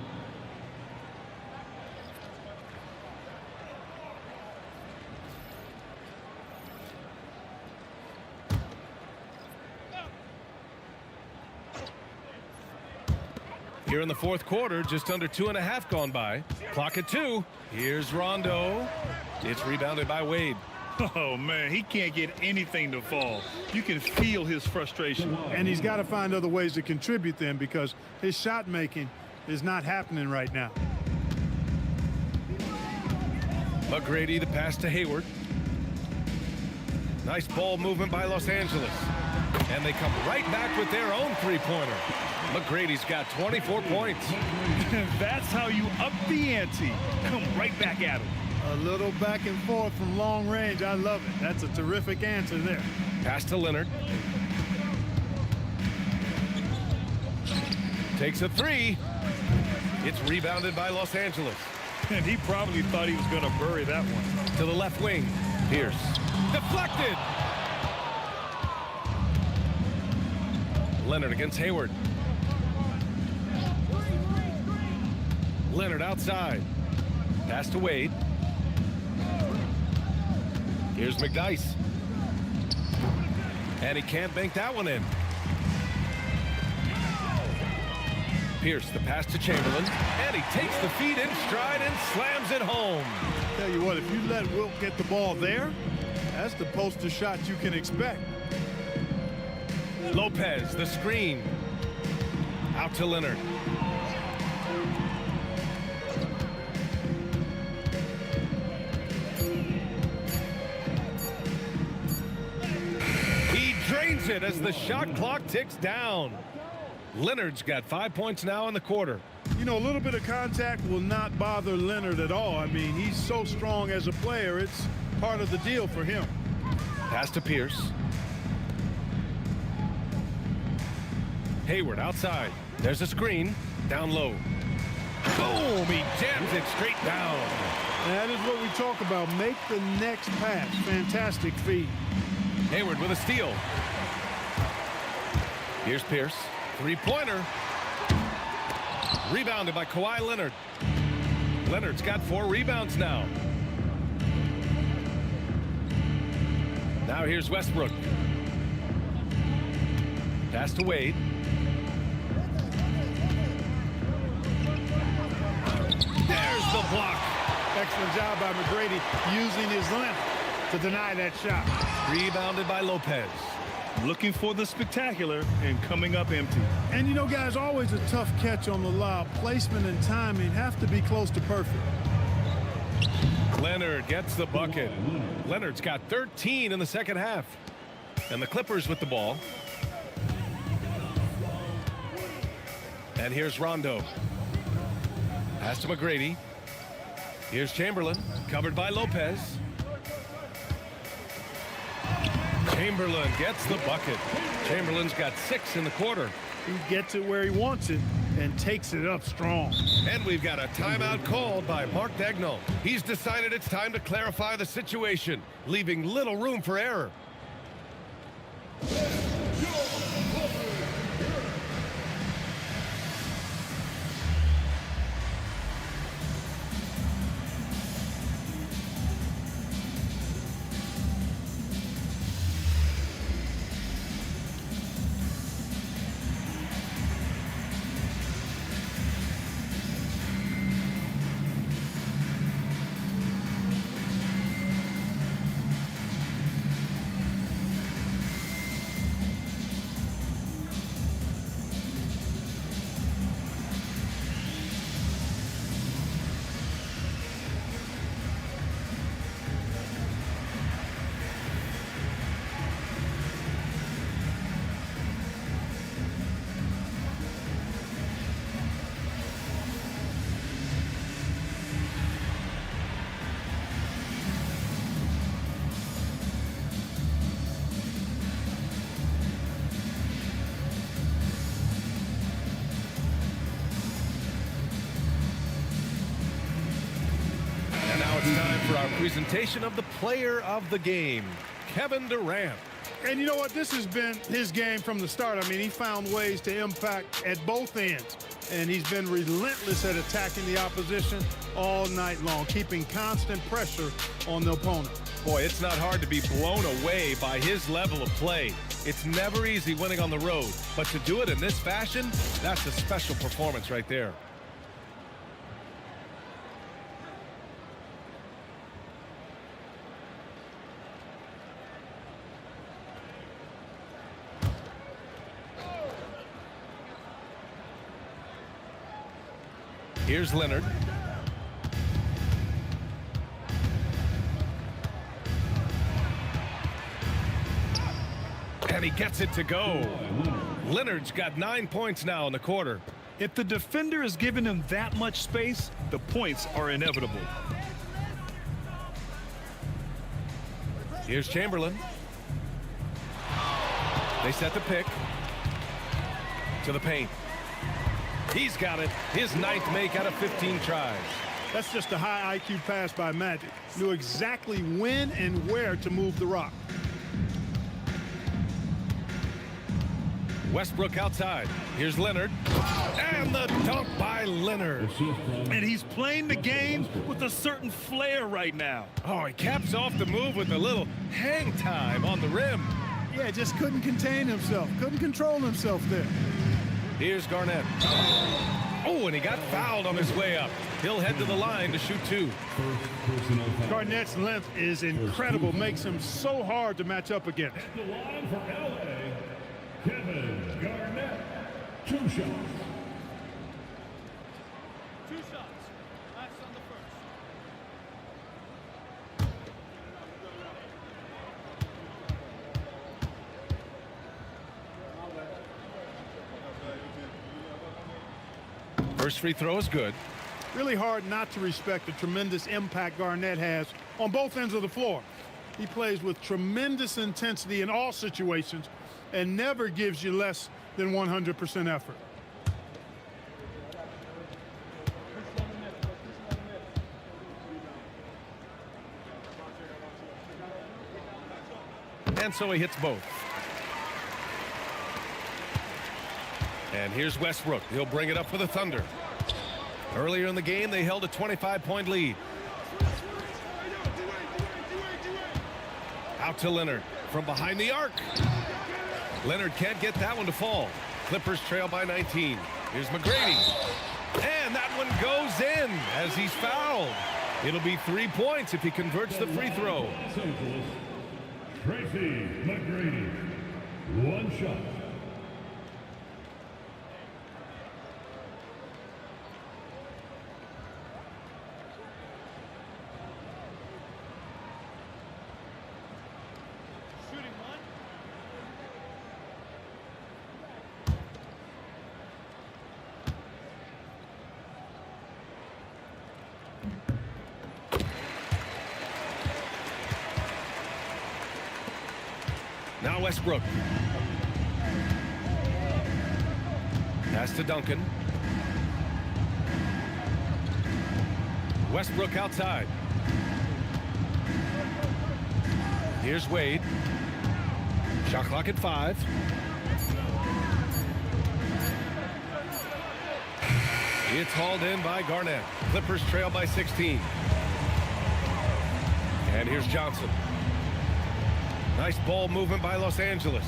Here in the fourth quarter, just under 2.5 gone by. Clock at 2. Here's Rondo. It's rebounded by Wade. Oh, man, he can't get anything to fall. You can feel his frustration. And he's got to find other ways to contribute then because his shot making is not happening right now. McGrady, the pass to Hayward. Nice ball movement by Los Angeles. And they come right back with their own three-pointer. McGrady's got 24 points. That's how you up the ante. Come right back at him. A little back and forth from long range. I love it. That's a terrific answer there. Pass to Leonard. Takes a three. It's rebounded by Los Angeles. And he probably thought he was going to bury that one. To the left wing. Pierce. Deflected. Leonard against Hayward. Leonard outside. Pass to Wade. Here's McDyess. And he can't bank that one in. Pierce, the pass to Chamberlain. And he takes the feed in stride and slams it home. Tell you what, if you let Wilt get the ball there, that's the poster shot you can expect. Lopez, the screen. Out to Leonard. He drains it as the shot clock ticks down. Leonard's got 5 points now in the quarter. You know, a little bit of contact will not bother Leonard at all. I mean, he's so strong as a player. It's part of the deal for him. Pass to Pierce. Hayward outside. There's a screen. Down low. Boom! He jams it straight down. That is what we talk about. Make the next pass. Fantastic feed. Hayward with a steal. Here's Pierce. Three-pointer. Rebounded by Kawhi Leonard. Leonard's got 4 rebounds now. Now here's Westbrook. Pass to Wade. There's the block. Excellent job by McGrady using his length to deny that shot. Rebounded by Lopez. Looking for the spectacular and coming up empty. And you know, guys, always a tough catch on the lob. Placement and timing have to be close to perfect. Leonard gets the bucket. Leonard's got 13 in the second half. And the Clippers with the ball. And here's Rondo. Pass to McGrady. Here's Chamberlain, covered by Lopez. Chamberlain gets the bucket. Chamberlain's got 6 in the quarter. He gets it where he wants it and takes it up strong. And we've got a timeout called by Mark Daigneault. He's decided it's time to clarify the situation, leaving little room for error. It's time for our presentation of the player of the game, Kevin Durant. And you know what? This has been his game from the start. I mean, he found ways to impact at both ends. And he's been relentless at attacking the opposition all night long, keeping constant pressure on the opponent. Boy, it's not hard to be blown away by his level of play. It's never easy winning on the road, but to do it in this fashion, that's a special performance right there. Here's Leonard. And he gets it to go. Leonard's got 9 points now in the quarter. If the defender is giving him that much space, the points are inevitable. Here's Chamberlain. They set the pick to the paint. He's got it. His 9th make out of 15 tries. That's just a high IQ pass by Magic. Knew exactly when and where to move the rock. Westbrook outside. Here's Leonard. And the dunk by Leonard. And he's playing the game with a certain flair right now. Oh, he caps off the move with a little hang time on the rim. Yeah, just couldn't contain himself. Couldn't control himself there. Here's Garnett. Oh, and he got fouled on his way up. He'll head to the line to shoot 2. Garnett's length is incredible. Makes him so hard to match up against. The line for LA, Kevin Garnett. 2 shots. 2 shots. Last on the first. First free throw is good. Really hard not to respect the tremendous impact Garnett has on both ends of the floor. He plays with tremendous intensity in all situations and never gives you less than 100% effort. And so he hits both. And here's Westbrook. He'll bring it up for the Thunder. Earlier in the game, they held a 25-point lead. Out to Leonard from behind the arc. Leonard can't get that one to fall. Clippers trail by 19. Here's McGrady. And that one goes in as he's fouled. It'll be 3 points if he converts the free throw. Tracy McGrady. 1 shot. Now Westbrook. Pass to Duncan. Westbrook outside. Here's Wade. Shot clock at 5. It's hauled in by Garnett. Clippers trail by 16. And here's Johnson. Nice ball movement by Los Angeles.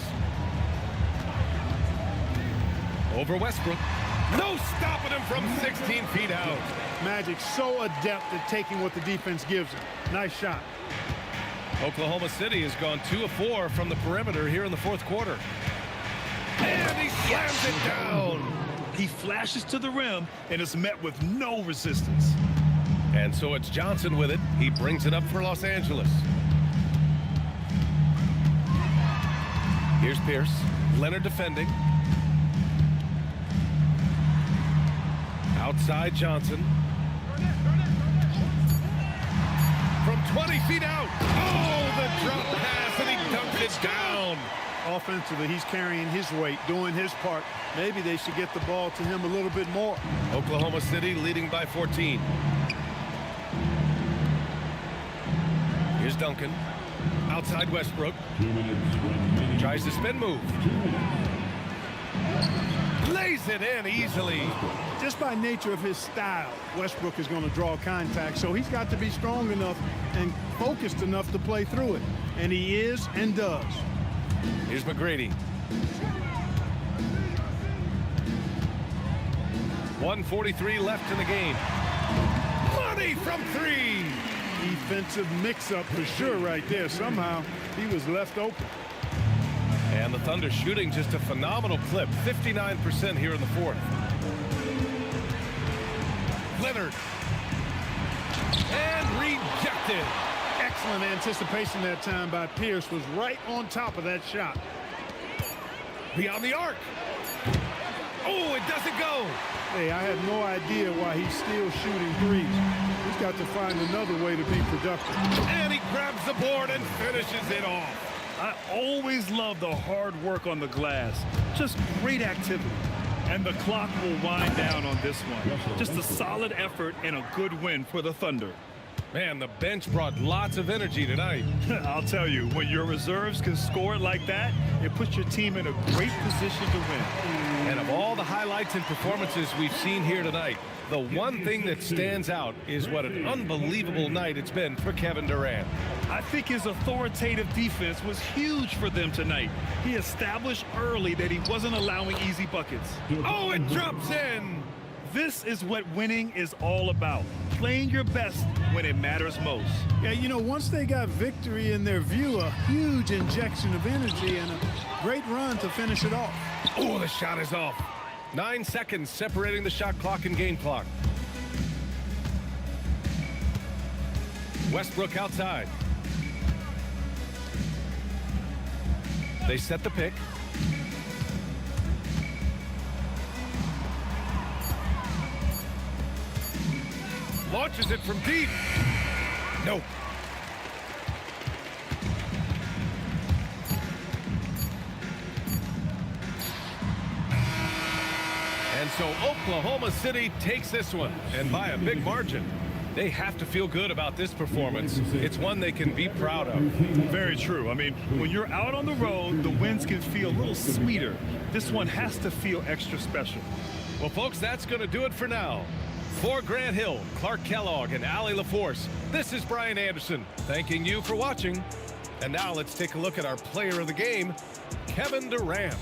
Over Westbrook. No stopping him from 16 feet out. Magic so adept at taking what the defense gives him. Nice shot. Oklahoma City has gone 2 of 4 from the perimeter here in the 4th quarter. And he slams it down. He flashes to the rim and is met with no resistance. And so it's Johnson with it. He brings it up for Los Angeles. Here's Pierce. Leonard defending. Outside Johnson. From 20 feet out. Oh, the drop pass, and he dunked it down. Offensively, he's carrying his weight, doing his part. Maybe they should get the ball to him a little bit more. Oklahoma City leading by 14. Here's Duncan. Outside Westbrook. 2 minutes remaining. Tries to spin move. 2 minutes. Lays it in easily. Just by nature of his style, Westbrook is going to draw contact, so he's got to be strong enough and focused enough to play through it. And he is and does. Here's McGrady. 1:43 left in the game. Money from 3. Defensive mix-up for sure right there. Somehow he was left open. And the Thunder shooting just a phenomenal clip. 59% here in the 4th. Leonard. And rejected. Excellent anticipation that time by Pierce. Was right on top of that shot. Beyond the arc. Oh, it doesn't go. Hey, I have no idea why he's still shooting threes. He's got to find another way to be productive. And he grabs the board and finishes it off. I always love the hard work on the glass. Just great activity. And the clock will wind down on this one. Just a solid effort and a good win for the Thunder. Man, the bench brought lots of energy tonight. I'll tell you, when your reserves can score it like that, it puts your team in a great position to win. And of all the highlights and performances we've seen here tonight, the one thing that stands out is what an unbelievable night it's been for Kevin Durant. I think his authoritative defense was huge for them tonight. He established early that he wasn't allowing easy buckets. Oh, it drops in. This is what winning is all about. Playing your best when it matters most. Yeah, you know, once they got victory in their view, a huge injection of energy and a great run to finish it off. Oh, the shot is off. 9 seconds separating the shot clock and game clock. Westbrook outside. They set the pick. Launches it from deep. Nope. And so Oklahoma City takes this one, and by a big margin. They have to feel good about this performance. It's one they can be proud of. Very true. I mean, when you're out on the road, the wins can feel a little sweeter. This one has to feel extra special. Well, folks, that's going to do it for now. For Grant Hill, Clark Kellogg, and Allie LaForce, this is Brian Anderson thanking you for watching. And now let's take a look at our player of the game, Kevin Durant.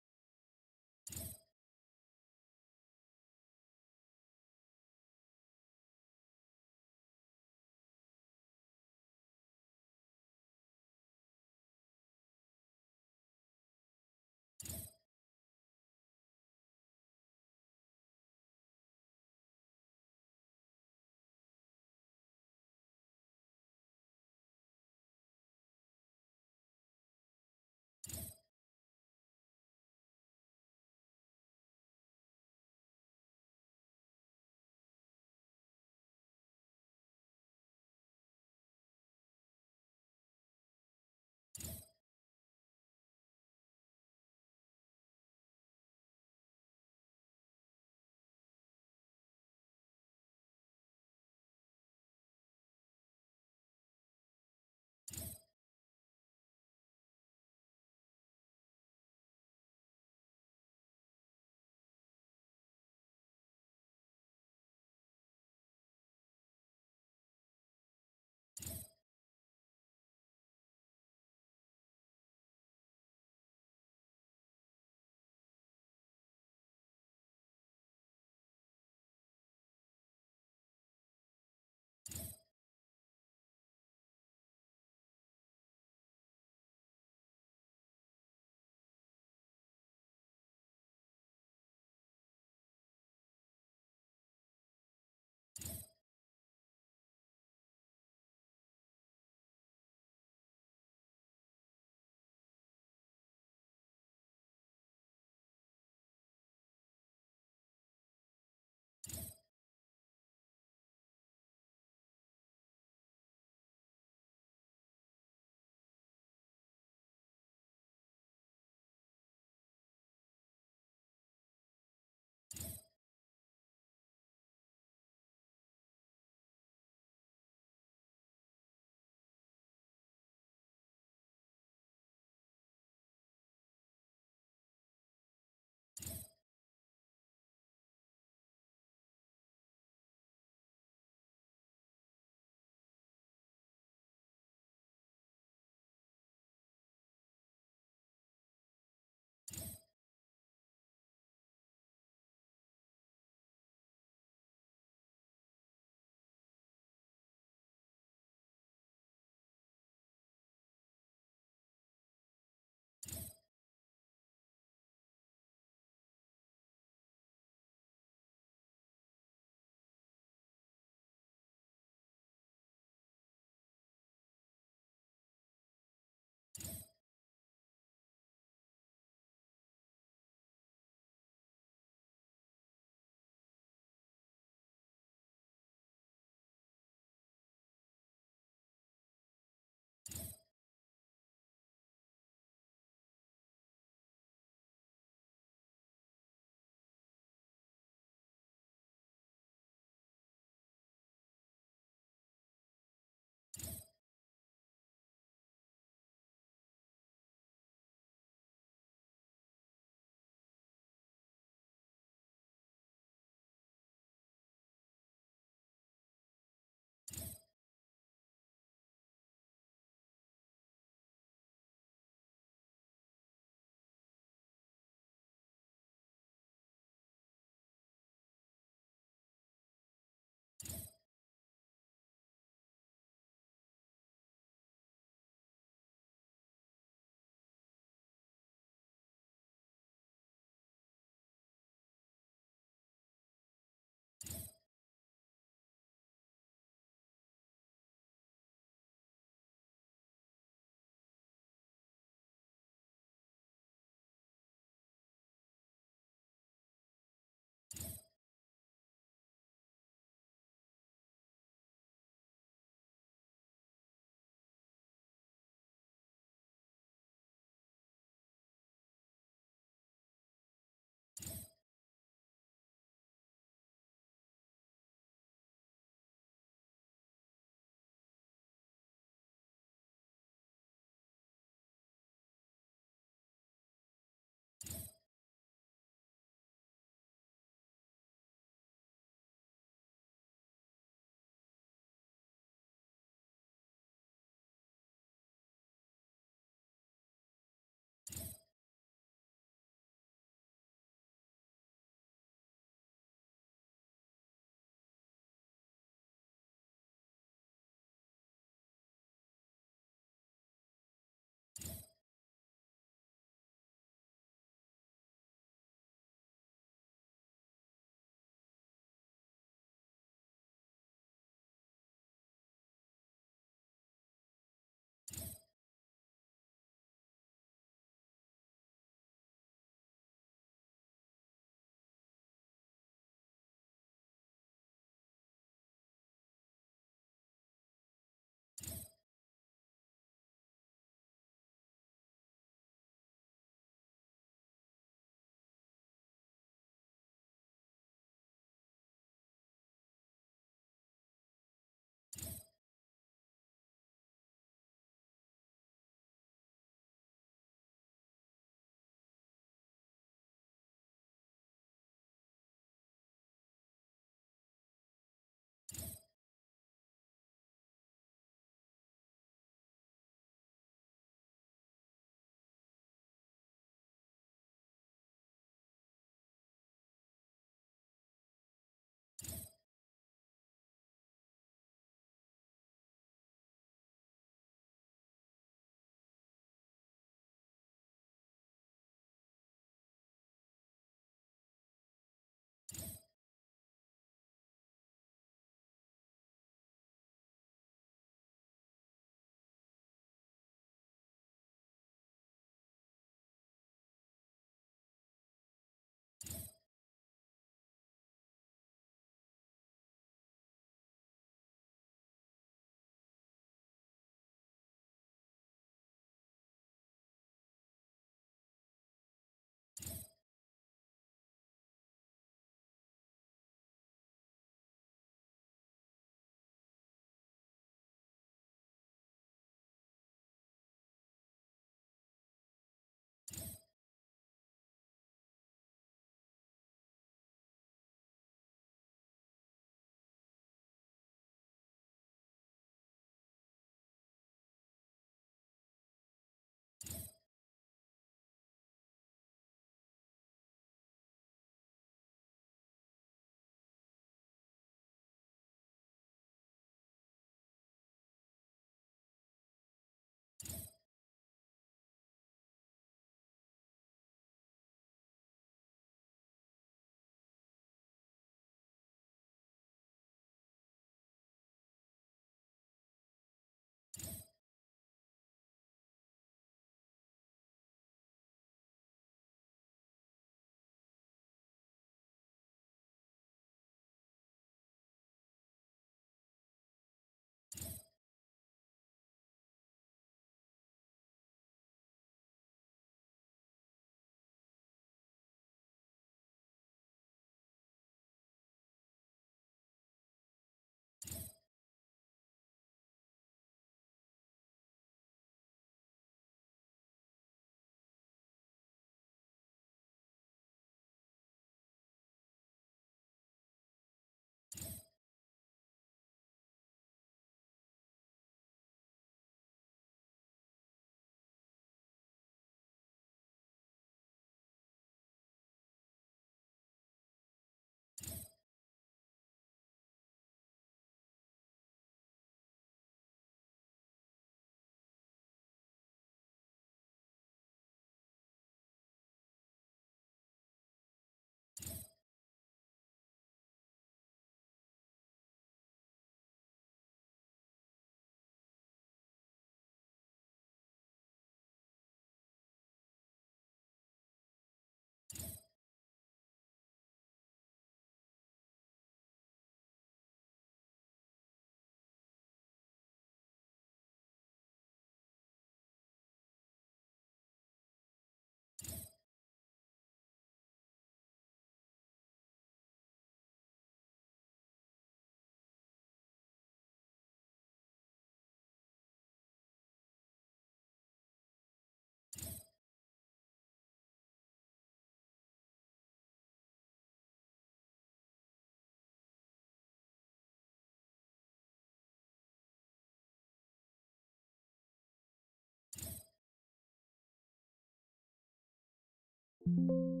Thank you.